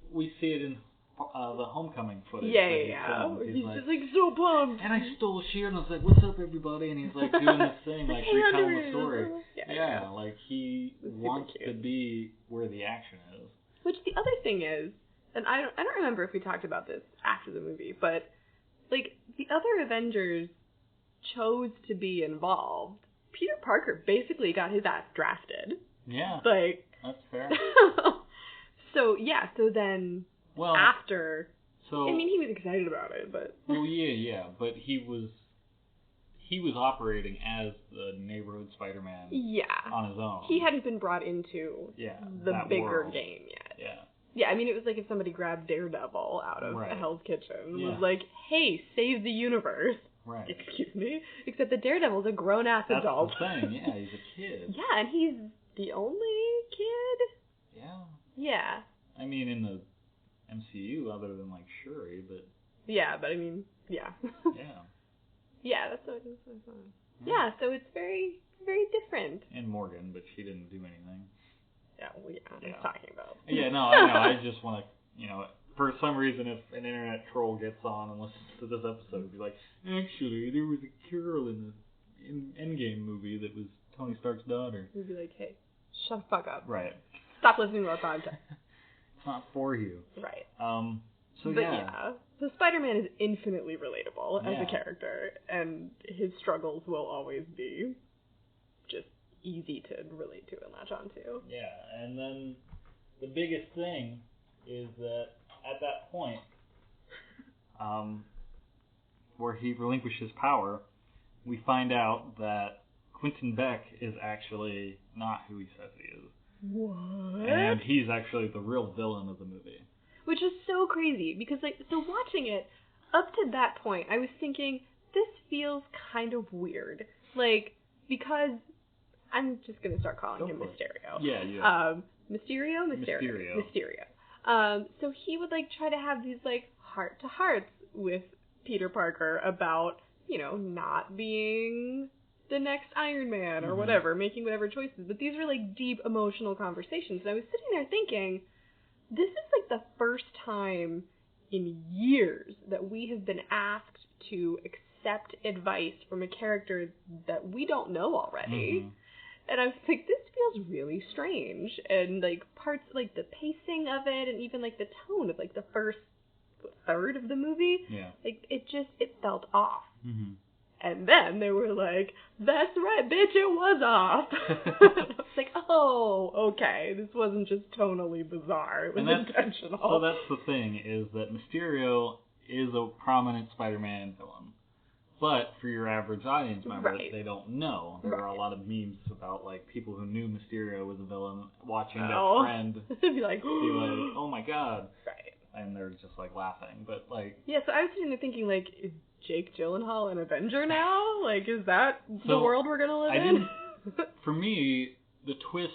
we see it in the Homecoming footage. Yeah. He's like, just, like, so pumped. And I stole a shield, and I was like, what's up, everybody? And he's, like, doing this thing, like, recounting the story. Yeah, like, he wants to be where the action is. Which the other thing is, and I don't remember if we talked about this after the movie, but, like, the other Avengers chose to be involved. Peter Parker basically got his ass drafted. Yeah. Like, that's fair. So then after... So, I mean, he was excited about it, but... Well, yeah, but he was operating as the neighborhood Spider-Man on his own. He hadn't been brought into the bigger world. Game yet. Yeah. Yeah, I mean, it was like if somebody grabbed Daredevil out of Hell's Kitchen and was like, hey, save the universe. Right. Excuse me? Except that Daredevil's a grown-ass adult. That's the thing, yeah, he's a kid. Yeah, and he's the only kid? Yeah. Yeah. I mean, in the MCU, other than, like, Shuri, but... Yeah, but I mean, yeah. Yeah. Yeah, that's what it is. Yeah, so it's very, very different. And Morgan, but she didn't do anything. Yeah, well, I'm talking about. Yeah, no, I know. I just want to, for some reason, if an internet troll gets on and listens to this episode, it'd be like, actually, there was a girl in the Endgame movie that was Tony Stark's daughter. We'd be like, hey, shut the fuck up. Right. Stop listening to our podcast. It's not for you. Right. So Spider-Man is infinitely relatable as a character, and his struggles will always be just easy to relate to and latch onto. Yeah, and then the biggest thing is that at that point, where he relinquishes power, we find out that Quentin Beck is actually not who he says he is. What? And he's actually the real villain of the movie. Which is so crazy, because, like, so watching it, up to that point, I was thinking, this feels kind of weird. Like, because I'm just going to start calling him Mysterio. Yeah, yeah. Mysterio. So he would, like, try to have these, like, heart-to-hearts with Peter Parker about, you know, not being the next Iron Man or whatever, making whatever choices. But these were, like, deep emotional conversations. And I was sitting there thinking, this is, like, the first time in years that we have been asked to accept advice from a character that we don't know already. And I was like, this feels really strange. And, like, parts, like, the pacing of it and even, like, the tone of, like, the first third of the movie, like, it felt off. And then they were like, that's right, bitch, it was off. I was like, oh, okay, this wasn't just tonally bizarre, it was intentional. So that's the thing, is that Mysterio is a prominent Spider-Man villain. But for your average audience member, they don't know. There are a lot of memes about, like, people who knew Mysterio was a villain watching their friend be like, oh my god. And they're just, like, laughing. But, like... Yeah, so I was sitting there thinking, like, is Jake Gyllenhaal an Avenger now? Like, is that the world we're gonna live in? For me, the twist...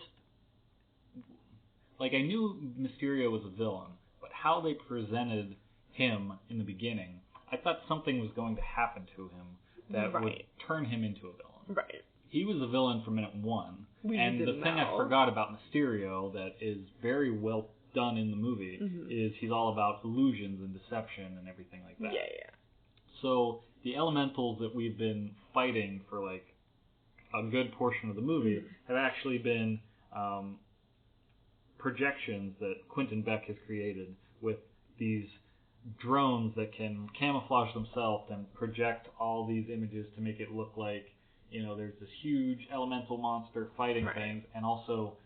Like, I knew Mysterio was a villain, but how they presented him in the beginning, I thought something was going to happen to him that would turn him into a villain. He was a villain from minute one. And the thing I forgot about Mysterio that is very well done in the movie is he's all about illusions and deception and everything like that. So the elementals that we've been fighting for, like, a good portion of the movie have actually been projections that Quentin Beck has created with these drones that can camouflage themselves and project all these images to make it look like, you know, there's this huge elemental monster fighting things, and also,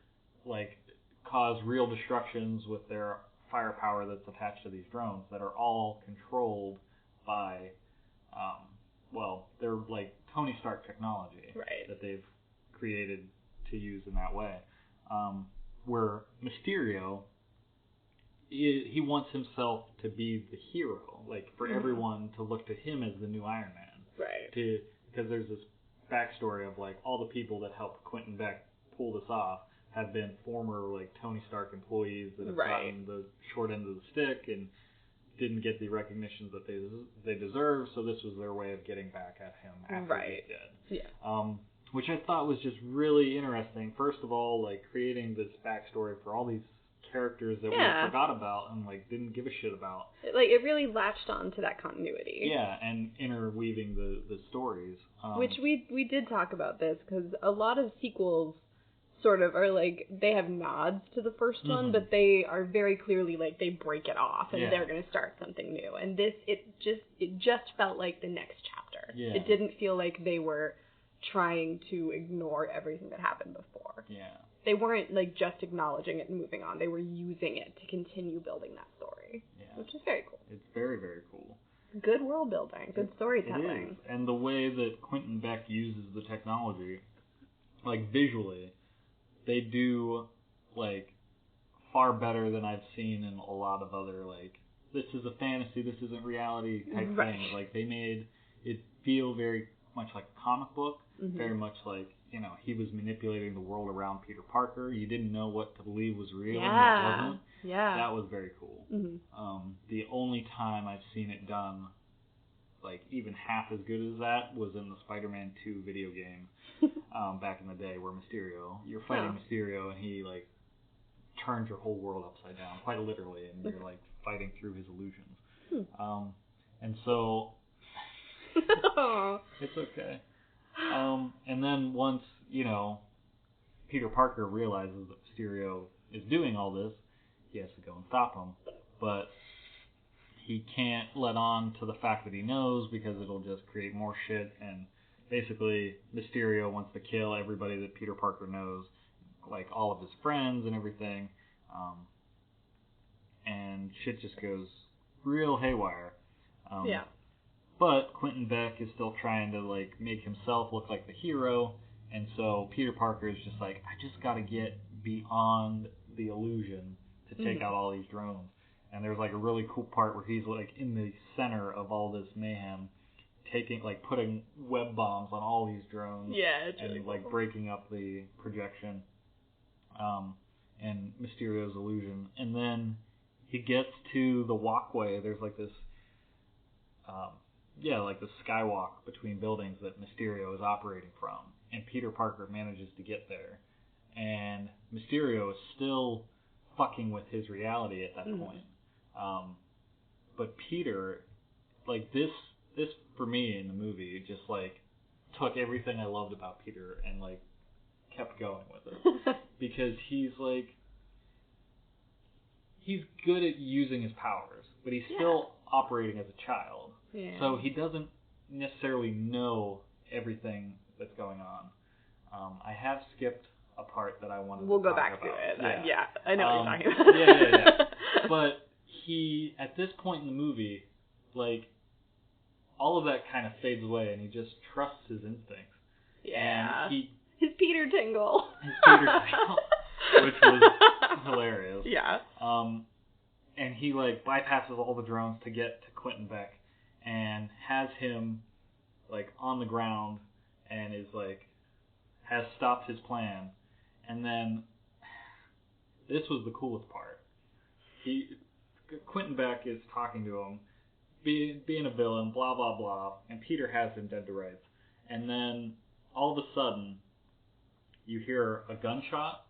like, cause real destructions with their firepower that's attached to these drones that are all controlled by, they're like Tony Stark technology that they've created to use in that way. Where Mysterio, he wants himself to be the hero, like for everyone to look to him as the new Iron Man. Because there's this backstory of, like, all the people that helped Quentin Beck pull this off have been former, like, Tony Stark employees that have gotten the short end of the stick and didn't get the recognition that they deserve, so this was their way of getting back at him after he's dead. Which I thought was just really interesting. First of all, like, creating this backstory for all these characters that we forgot about and, like, didn't give a shit about. Like, it really latched on to that continuity. Yeah, and interweaving the stories. Which we did talk about this, because a lot of sequels sort of are like, they have nods to the first one, but they are very clearly like, they break it off and they're going to start something new. And this, it just felt like the next chapter. It didn't feel like they were trying to ignore everything that happened before. They weren't, like, just acknowledging it and moving on. They were using it to continue building that story, which is very cool. It's very, very cool. Good world building, good storytelling. It is. And the way that Quentin Beck uses the technology, like, visually, they do, like, far better than I've seen in a lot of other, like, this is a fantasy, this isn't reality type things. Like, they made it feel very much like a comic book, very much like, you know, he was manipulating the world around Peter Parker. You didn't know what to believe was real and what wasn't. That was very cool. The only time I've seen it done, like, even half as good as that was in the Spider-Man 2 video game back in the day, where you're fighting Mysterio, and he, like, turns your whole world upside down, quite literally, and you're, like, fighting through his illusions. And so... It's okay. And then once, you know, Peter Parker realizes that Mysterio is doing all this, he has to go and stop him. But he can't let on to the fact that he knows, because it'll just create more shit. And basically, Mysterio wants to kill everybody that Peter Parker knows, like all of his friends and everything. And shit just goes real haywire. But Quentin Beck is still trying to, like, make himself look like the hero, And so Peter Parker is just like, I just got to get beyond the illusion to take out all these drones. And there's like a really cool part where he's like in the center of all this mayhem, putting web bombs on all these drones. Yeah, it's really and cool. like breaking up the projection, and Mysterio's illusion. And then he gets to the walkway. There's like this, like the skywalk between buildings that Mysterio is operating from. And Peter Parker manages to get there. And Mysterio is still fucking with his reality at that point. But Peter, like this for me in the movie, just like took everything I loved about Peter and like kept going with it. Because he's good at using his powers, but he's still operating as a child. Yeah. So he doesn't necessarily know everything that's going on. I have skipped a part that I wanted to talk about. We'll go back to it. I know what you're talking about. Yeah. But he, at this point in the movie, like, all of that kind of fades away, and he just trusts his instincts. Yeah. And his Peter tingle. Which was hilarious. Yeah. And he, like, bypasses all the drones to get to Quentin Beck and has him, like, on the ground and is, like, has stopped his plan. And then, this was the coolest part. Quentin Beck is talking to him, being a villain, blah, blah, blah, and Peter has him dead to rights. And then, all of a sudden, you hear a gunshot,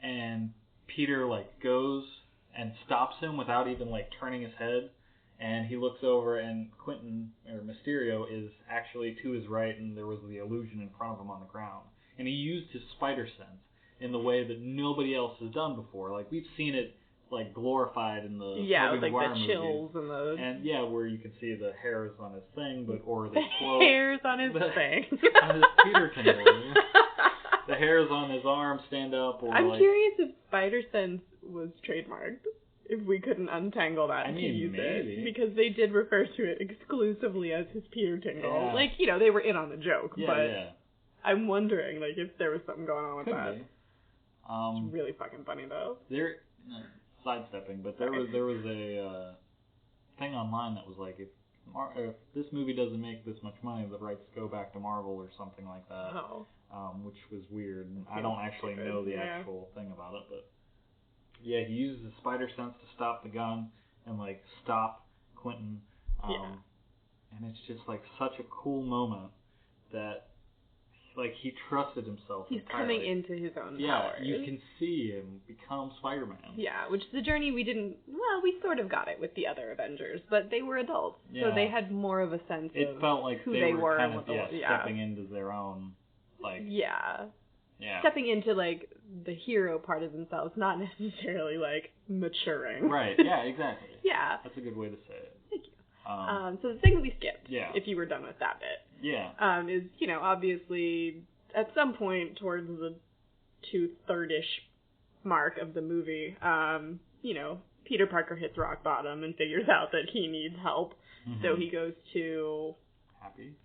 and Peter, like, goes and stops him without even, like, turning his head, and he looks over, and Mysterio is actually to his right, and there was the illusion in front of him on the ground. And he used his spider sense in the way that nobody else has done before. Like, we've seen it, like, glorified in the like Maguire the chills movies. and where you can see the hairs on his thing, or the hairs on his thing. On his Peter tingle. The hairs on his arm stand up. Or I'm curious if spider sense was trademarked. If we couldn't untangle that to use maybe. it. Because they did refer to it exclusively as his Peter tingle. Yeah. Like, they were in on the joke. Yeah, but yeah. I'm wondering, like, if there was something going on with Could that. be. It's really fucking funny, though. Sidestepping, but there was a thing online that was like, if this movie doesn't make this much money, the rights go back to Marvel or something like that. Oh. Which was weird. I don't actually know the actual thing about it, but yeah, he uses his spider sense to stop the gun and like stop Quentin. And it's just like such a cool moment that like he trusted himself. He's entirely. Coming into his own Yeah, powers. you can see him become Spider-Man. Yeah, which is a journey we sort of got it with the other Avengers, but they were adults, so they had more of a sense of felt like who they were kind and of what stepping into their own, like... Yeah. Yeah. Stepping into, like, the hero part of themselves, not necessarily, like, maturing. Right, yeah, exactly. Yeah. That's a good way to say it. Thank you. So the thing that we skipped, if you were done with that bit, is, obviously, at some point towards the 2/3-ish mark of the movie, Peter Parker hits rock bottom and figures out that he needs help. Mm-hmm. So he goes to... Happy.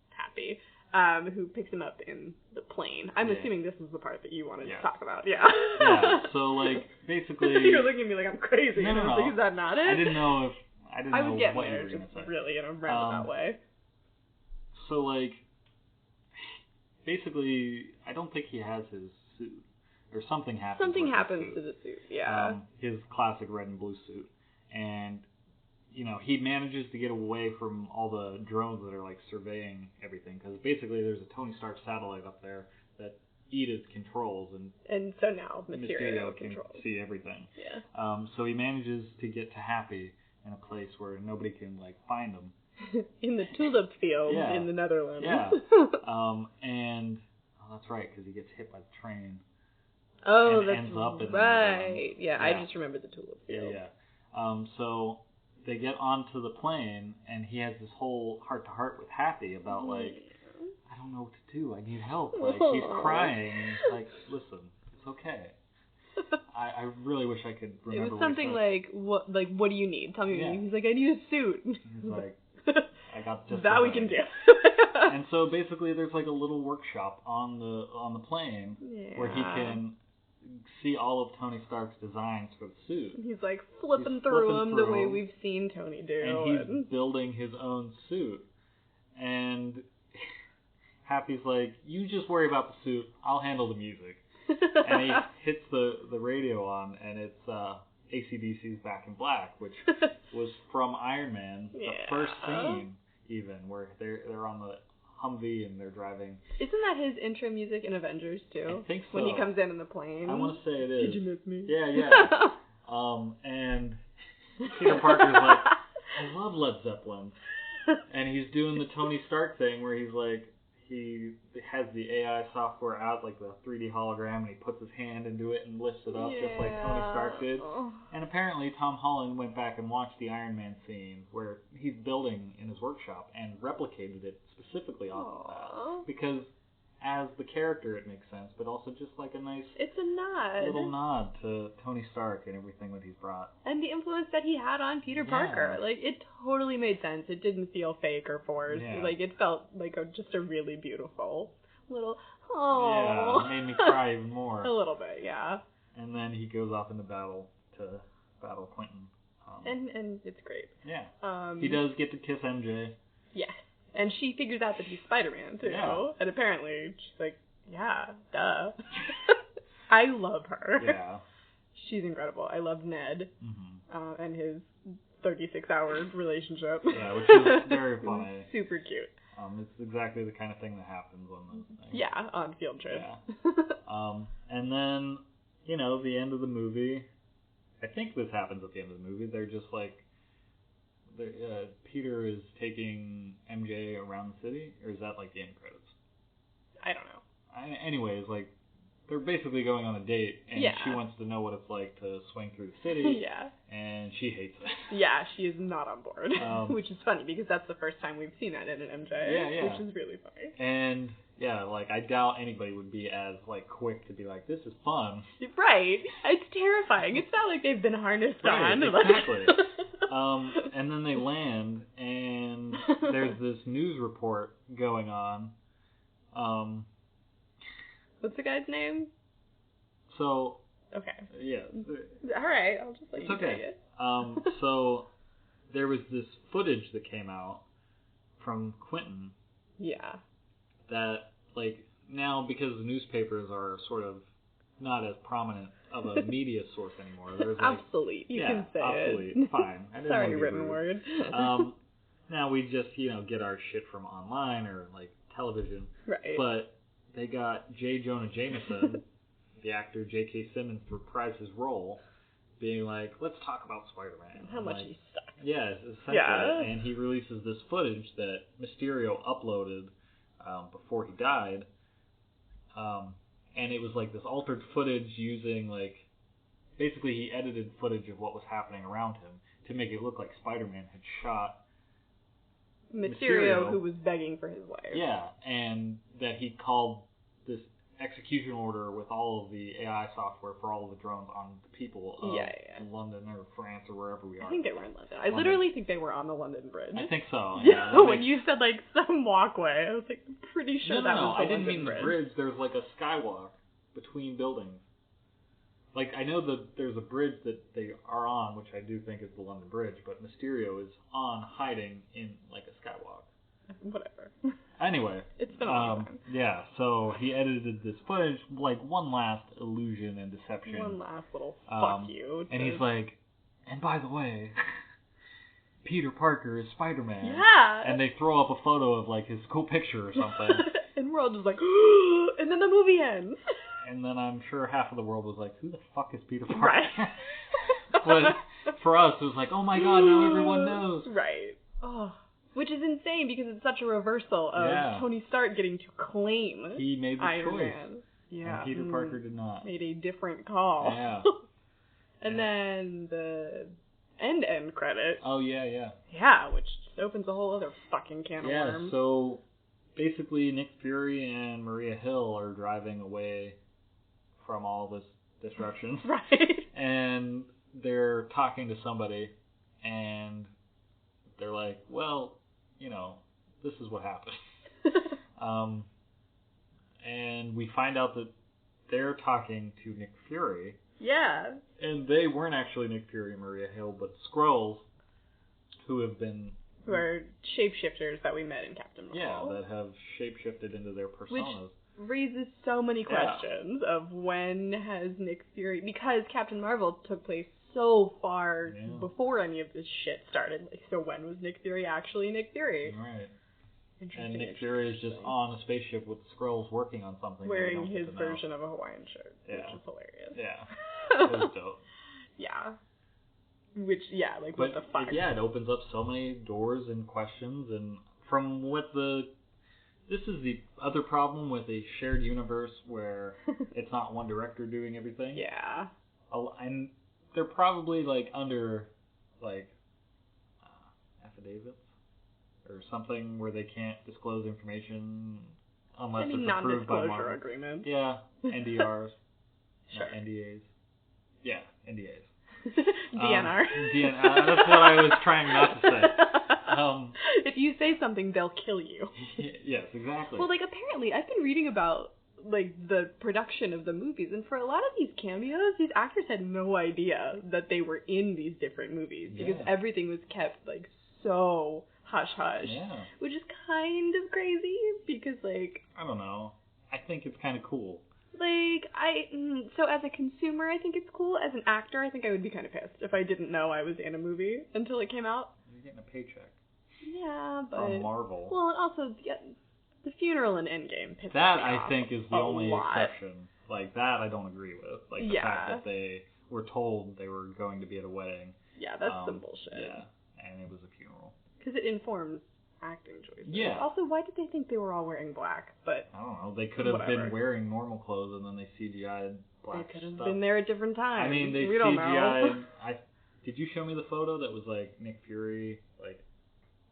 Who picks him up in the plane. I'm assuming this is the part that you wanted to talk about. Yeah. Yeah, so, like, basically... You're looking at me like I'm crazy. No. Like, is that not it? I didn't know what you were there, going to just say. really in a roundabout way. So, like, basically, I don't think he has his suit. Or something happens. Something happens to the suit, yeah. His classic red and blue suit. And... he manages to get away from all the drones that are, like, surveying everything. Because basically there's a Tony Stark satellite up there that Edith controls. And so now Mysterio can controls. see everything. Yeah. So he manages to get to Happy in a place where nobody can, like, find him. In the tulip field in the Netherlands. Yeah. And... Oh, that's right, because he gets hit by the train. Oh, and that's ends up in right. Yeah, I just remember the tulip field. Yeah. So... They get onto the plane, and he has this whole heart-to-heart with Happy about, like, I don't know what to do. I need help. Like, he's crying, and he's like, listen, it's okay. I really wish I could remember. It was something like, what do you need? Tell me what you need. He's like, I need a suit. He's like, I got just that we can do. And so basically, there's like a little workshop on the plane where he can see all of Tony Stark's designs for the suit. He's like flipping through them the way we've seen Tony do. And he's building his own suit. And Happy's like, you just worry about the suit, I'll handle the music. And he hits the radio on, and it's AC/DC's Back in Black, which was from Iron Man, the first scene even, where they're on the Humvee and they're driving. Isn't that his intro music in Avengers too? I think so. When he comes in the plane. I want to say it is. Did you miss me? Yeah. And Peter Parker's like, I love Led Zeppelin. And he's doing the Tony Stark thing where he's like, he has the AI software out, like the 3D hologram, and he puts his hand into it and lifts it up just like Tony Stark did. And apparently Tom Holland went back and watched the Iron Man scene where he's building in his workshop and replicated it specifically off of that. Because as the character it makes sense, but also just like a nice little nod to Tony Stark and everything that he's brought. And the influence that he had on Peter Parker. Like, it totally made sense. It didn't feel fake or forced. Yeah. Like, it felt like just a really beautiful little, Yeah, it made me cry even more. A little bit, yeah. And then he goes off into battle to battle Quentin. And it's great. Yeah. He does get to kiss MJ. Yes. And she figures out that he's Spider-Man, too. Yeah. And apparently, she's like, yeah, duh. I love her. Yeah. She's incredible. I love Ned and his 36-hour relationship. Yeah, which is very funny. Super cute. It's exactly the kind of thing that happens on those things. Yeah, on field trips. Yeah. And then, the end of the movie, I think this happens at the end of the movie. They're just like, Peter is taking MJ around the city, or is that like the end credits? I don't know. Anyways, like, they're basically going on a date, and she wants to know what it's like to swing through the city. And she hates it. Yeah, she is not on board, which is funny because that's the first time we've seen that in an MJ, which is really funny. And like, I doubt anybody would be as like quick to be like, this is fun. Right. It's terrifying. It's not like they've been harnessed on. Exactly. And then they land, and there's this news report going on. What's the guy's name? So. Okay. Yeah. All right. I'll just let you take it. So there was this footage that came out from Quentin. Yeah. That, like, now because the newspapers are sort of not as prominent of a media source anymore. There's like, obsolete. You can say obsolete. it. Fine. Sorry, written word. Now we just, get our shit from online or, like, television. Right. But they got J. Jonah Jameson, the actor J.K. Simmons, to reprise his role, being like, let's talk about Spider-Man. How much he sucks. Yeah, essentially. Yeah. And he releases this footage that Mysterio uploaded before he died. And it was like this altered footage using, like, basically he edited footage of what was happening around him to make it look like Spider-Man had shot Mysterio, who was begging for his life. Yeah, and that he called this execution order with all of the AI software for all of the drones on the people of London or France or wherever we are. I think they were in London. I literally think they were on the London Bridge. I think so. Yeah. When you said, like, some walkway, I was like, pretty sure that was the I didn't London mean Bridge. The bridge. There's like a skywalk between buildings. Like, I know that there's a bridge that they are on, which I do think is the London Bridge, but Mysterio is on hiding in, like, a skywalk. Whatever. Anyway. It's been a long time. Yeah, so he edited this footage, like, one last illusion and deception. One last little fuck you. And he's like, and by the way, Peter Parker is Spider-Man. Yeah. And they throw up a photo of, like, his cool picture or something. And we're all just like, and then the movie ends. And then I'm sure half of the world was like, who the fuck is Peter Parker? Right. But for us, it was like, oh my god, now everyone knows. Right. Oh. Which is insane because it's such a reversal of Tony Stark getting to claim he made the Iron choice. Man. Yeah. And Peter Parker did not. Made a different call. Yeah. And then the end credit. Oh, yeah. Yeah, which just opens a whole other fucking can of worms. Yeah, so basically Nick Fury and Maria Hill are driving away from all this disruption. Right. And they're talking to somebody, and they're like, well, this is what happened. And we find out that they're talking to Nick Fury. Yeah. And they weren't actually Nick Fury and Maria Hill, but Skrulls who are shapeshifters that we met in Captain Marvel. Yeah, that have shapeshifted into their personas. Which raises so many questions of when has Nick Fury... Because Captain Marvel took place so far before any of this shit started. Like, so when was Nick Fury actually Nick Fury? Right. And Nick Fury is just on a spaceship with Skrulls working on something. Wearing his version of a Hawaiian shirt, which is hilarious. Yeah. It was dope. Yeah. Which, like, what the fuck? Yeah, it opens up so many doors and questions, and from what this is the other problem with a shared universe where it's not one director doing everything. Yeah. And they're probably, like, under, like, affidavits or something where they can't disclose information unless it's approved by Marvel. Non-disclosure agreement. Yeah, NDRs. Sure. NDAs. Yeah, NDAs. DNR. DNR. That's what I was trying not to say. If you say something, they'll kill you. Yes, exactly. Well, like, apparently, I've been reading about, like, the production of the movies, and for a lot of these cameos, these actors had no idea that they were in these different movies, because everything was kept, like, so hush-hush. Yeah. Which is kind of crazy, because, like... I don't know. I think it's kind of cool. Like, so as a consumer, I think it's cool. As an actor, I think I would be kind of pissed if I didn't know I was in a movie until it came out. You're getting a paycheck. Yeah, but... From Marvel. Well, and also, the funeral in Endgame pissed me That, off I think, is the only exception. Like, that I don't agree with. Like, the fact that they were told they were going to be at a wedding. Yeah, that's some bullshit. Yeah, and it was a funeral. Because it informs acting choices. Yeah. Also, why did they think they were all wearing black? But I don't know. They could have been wearing normal clothes and then they CGI'd black stuff. They could have been there at different times. I mean, they CGI'd... Did you show me the photo that was, like, Nick Fury, like,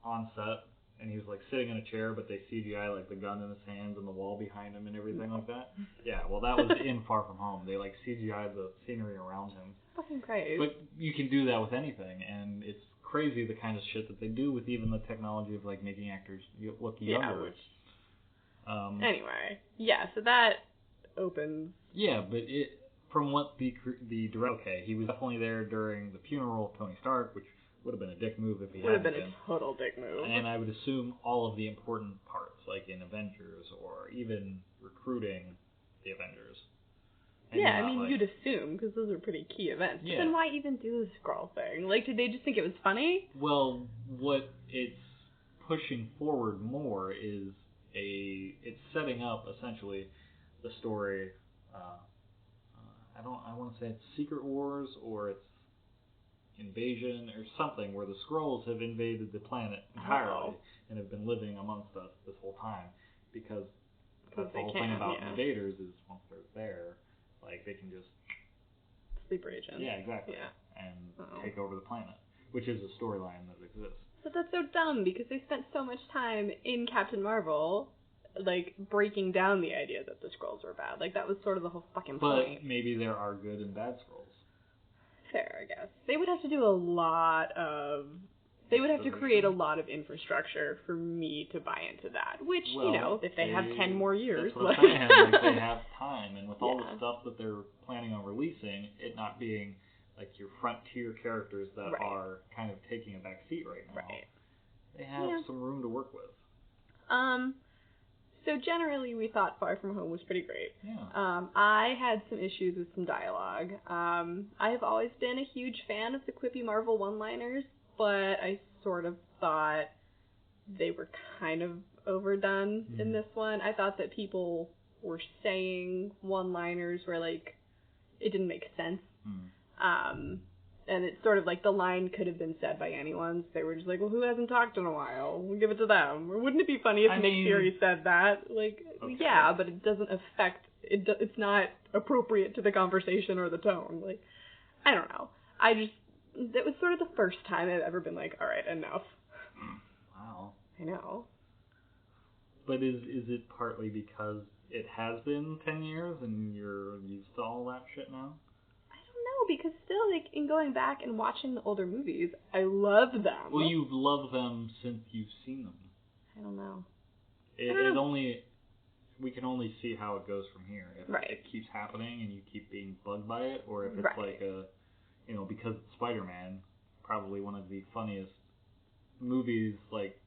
on set? And he was, like, sitting in a chair, but they CGI, like, the gun in his hands and the wall behind him and everything like that? Yeah, well, that was in Far From Home. They, like, CGI'd the scenery around him. Fucking crazy. But you can do that with anything, and it's crazy the kind of shit that they do with even the technology of, like, making actors look younger. Anyway, so that opens... Yeah, but from what the director... Okay, he was definitely there during the funeral of Tony Stark, which would have been a dick move if he hadn't been. Would have been a total dick move. And I would assume all of the important parts, like in Avengers, or even recruiting the Avengers. And I mean, you'd assume, because those are pretty key events. Yeah. But then why even do the Skrull thing? Like, did they just think it was funny? Well, what it's pushing forward more is it's setting up, essentially, the story, I want to say it's Secret Wars, or it's Invasion, or something, where the Skrulls have invaded the planet entirely, and have been living amongst us this whole time, because that's the whole thing about invaders, is once they're there, like, they can just... Sleeper agent. Yeah, exactly. Yeah. And take over the planet, which is a storyline that exists. But that's so dumb, because they spent so much time in Captain Marvel, like, breaking down the idea that the Skrulls were bad. Like, that was sort of the whole fucking point. But maybe there are good and bad Skrulls. Fair, I guess. They would have to do a lot of... They would have to create a lot of infrastructure for me to buy into that. Which, if they have 10 more years... That's what I'm saying. Like, they have time. And with all the stuff that they're planning on releasing, it not being, like, your frontier characters that are kind of taking a back seat right now, they have some room to work with. So generally, we thought Far From Home was pretty great. Yeah. I had some issues with some dialogue. I have always been a huge fan of the quippy Marvel one-liners, but I sort of thought they were kind of overdone in this one. I thought that people were saying one-liners where, like, it didn't make sense. And it's sort of like the line could have been said by anyone. So they were just like, well, who hasn't talked in a while? We'll give it to them. Or wouldn't it be funny if Nick Fury said that? Like, yeah, but it doesn't affect... It's not appropriate to the conversation or the tone. Like, I don't know. That was sort of the first time I've ever been like, all right, enough. Wow. I know. But is it partly because it has been 10 years and you're used to all that shit now? I don't because still, like, in going back and watching the older movies, I love them. Well, you've loved them since you've seen them. I don't know. We can only see how it goes from here. If it keeps happening and you keep being bugged by it, or if it's like because it's Spider-Man, probably one of the funniest movies, like,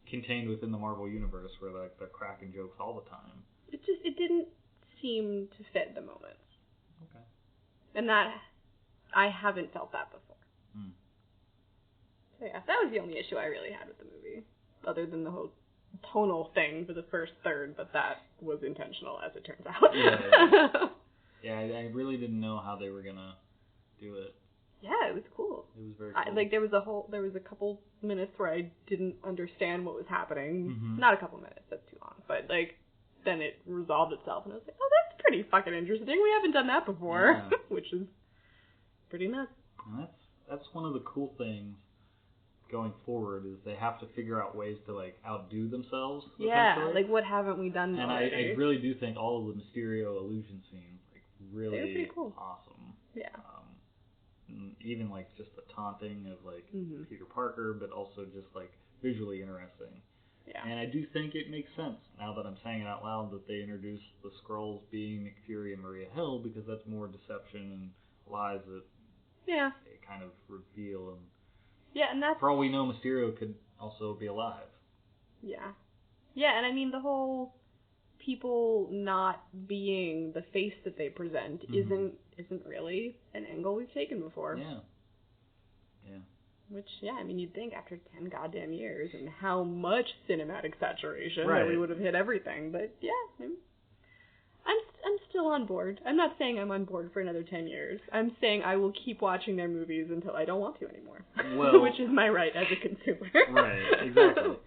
contained within the Marvel Universe, where, like, they're cracking jokes all the time. It didn't seem to fit the moment. Okay. And I haven't felt that before. So yeah, that was the only issue I really had with the movie, other than the whole tonal thing for the first third, but that was intentional, as it turns out. Yeah, I really didn't know how they were gonna do it. Yeah, it was cool. It was very cool. There was a couple minutes where I didn't understand what was happening. Mm-hmm. Not a couple minutes, that's too long, but, like, then it resolved itself, and I was like, oh, that's pretty fucking interesting. We haven't done that before, which is pretty nuts. And that's one of the cool things going forward, is they have to figure out ways to, like, outdo themselves. Yeah, like, what haven't we done and already? I really do think all of the Mysterio illusion scenes, like, really they're pretty cool. Awesome. Yeah. Even, like, just the taunting of, like, Mm-hmm. Peter Parker, but also just, like, visually interesting. Yeah. And I do think it makes sense, now that I'm saying it out loud, that they introduced the Skrulls being Nick Fury and Maria Hill, because that's more deception and lies that they kind of reveal. And that's... for all we know, Mysterio could also be alive. Yeah. Yeah, and I mean, the whole people not being the face that they present isn't really an angle we've taken before. Yeah. Which, I mean, you'd think after 10 goddamn years and how much cinematic saturation that we would have hit everything. But yeah, I'm still on board. I'm not saying I'm on board for another 10 years. I'm saying I will keep watching their movies until I don't want to anymore. Well, which is my right as a consumer. Right, exactly.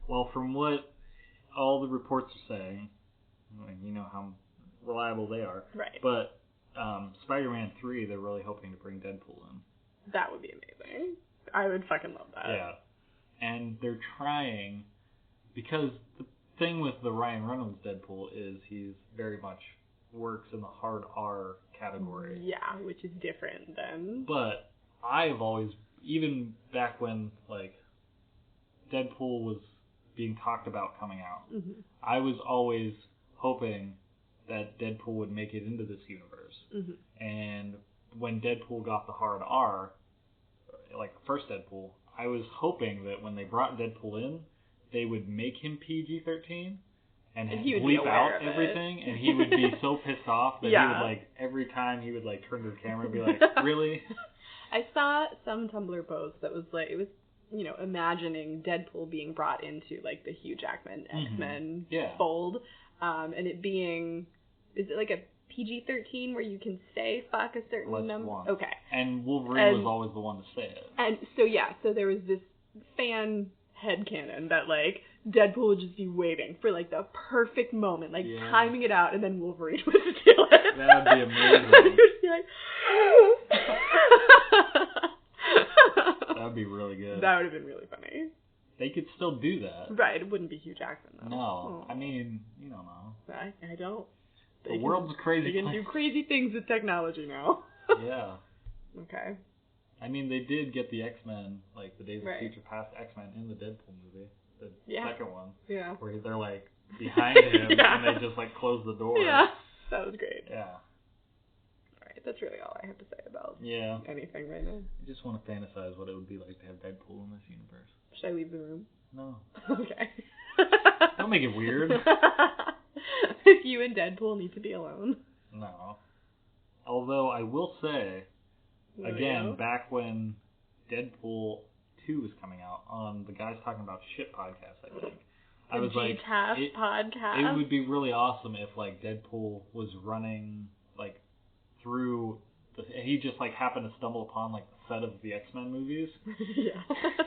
Well, from what all the reports are saying, you know how reliable they are. Right. But Spider-Man 3, they're really hoping to bring Deadpool in. That would be amazing. I would fucking love that. Yeah. And they're trying, because the thing with the Ryan Reynolds Deadpool is he's very much works in the hard R category. Yeah, which is different than... But I've always, even back when, like, Deadpool was being talked about coming out, I was always hoping that Deadpool would make it into this universe. And when Deadpool got the hard R, like the first Deadpool, I was hoping that when they brought Deadpool in, they would make him PG-13 and bleep out everything, and he would be so pissed off that he would, like, every time he would, like, turn to the camera and be like, really? I saw some Tumblr post that was like, it was, you know, imagining Deadpool being brought into, like, the Hugh Jackman X-Men fold, and it being, is it like a PG-13 where you can say fuck a certain number? Once. Okay. And Wolverine was always the one to say it. And so there was this fan headcanon that, like, Deadpool would just be waiting for, like, the perfect moment, like, timing it out, and then Wolverine would steal it. That would be amazing. He would be like... That would be really good. That would have been really funny. They could still do that. Right, it wouldn't be Hugh Jackman, though. No. I mean, you don't know. I don't. The world's a crazy place. They can do crazy things with technology now. Yeah. Okay. I mean, they did get the X-Men, like the Days of Future Past X-Men in the Deadpool movie, the second one. Yeah. Where they're, like, behind him and they just, like, close the door. Yeah. That was great. Yeah. Alright, that's really all I have to say about anything right now. I just want to fantasize what it would be like to have Deadpool in this universe. Should I leave the room? No. Okay. Don't make it weird. You and Deadpool need to be alone. No. Although I will say, again, back when Deadpool 2 was coming out on the Guys Talking About Shit podcast, I think, I was like, podcast. It would be really awesome if, like, Deadpool was running, like, through he just, like, happened to stumble upon, like, the set of the X-Men movies.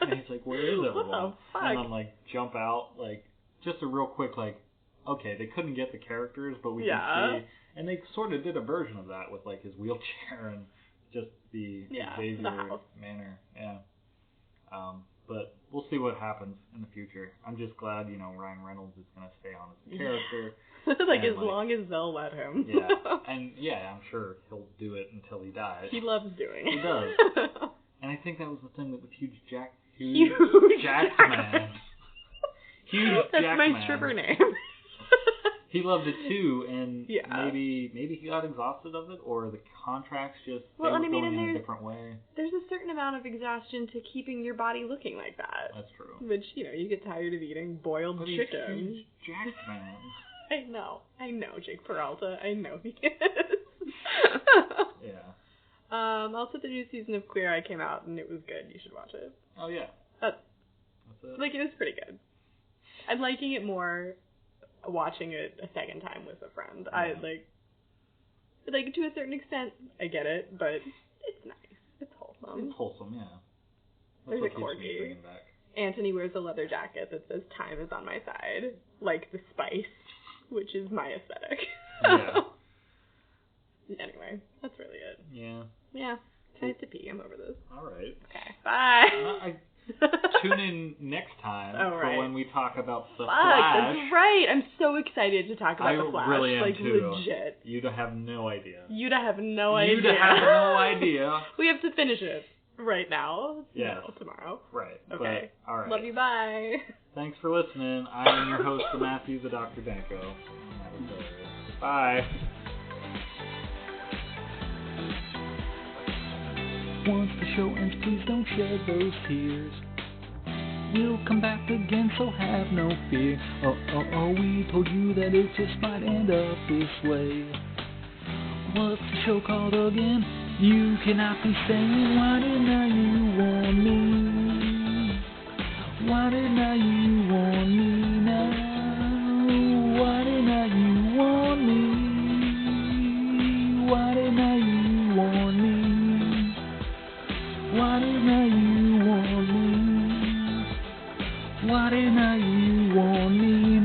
And he's like, where is everyone? What the fuck? And then, like, jump out, like, just a real quick, like, okay, they couldn't get the characters, but we can see. And they sort of did a version of that with, like, his wheelchair and just the Xavier manner. Yeah. But we'll see what happens in the future. I'm just glad, you know, Ryan Reynolds is going to stay on as a character. Like, as long as they'll let him. Yeah. And, yeah, I'm sure he'll do it until he dies. He loves doing it. He does. And I think that was the thing with Huge Jackman. Huge Jackman. That's my stripper name. He loved it too, and yeah. maybe he got exhausted of it, or the contracts just well, they were going in a different way. There's a certain amount of exhaustion to keeping your body looking like that. That's true. Which, you know, you get tired of eating boiled chicken. He's Huge Jackman. I know, Jake Peralta. I know he is. Yeah. Also, the new season of Queer Eye came out, and it was good. You should watch it. Oh, yeah. That's it. Like, it was pretty good. I'm liking it more watching it a second time with a friend. Yeah. I, like, to a certain extent, I get it, but it's nice. It's wholesome. It's wholesome, yeah. There's a corgi. Anthony wears a leather jacket that says "Time is on my side," like the spice, which is my aesthetic. Yeah. Anyway, that's really it. Yeah. Yeah. I have to pee. I'm over this. All right. Okay. Bye. Tune in next time for when we talk about the Flash. That's right. I'm so excited to talk about the Flash. I really am like, too. Legit. You'd have no idea. You'd have no idea. We have to finish it right now. Yeah. No, tomorrow. Right. Okay. But, all right. Love you. Bye. Thanks for listening. I am your host, Matthew, the Dr. Danko. Bye. Once the show ends, please don't shed those tears. We'll come back again, so have no fear. Oh, we told you that it just might end up this way. What's the show called again? You cannot be saying, why didn't you warn me? Why didn't you warn me now? Why didn't you warn me? Why didn't you warn me? Why didn't you warn me? Why didn't you warn me?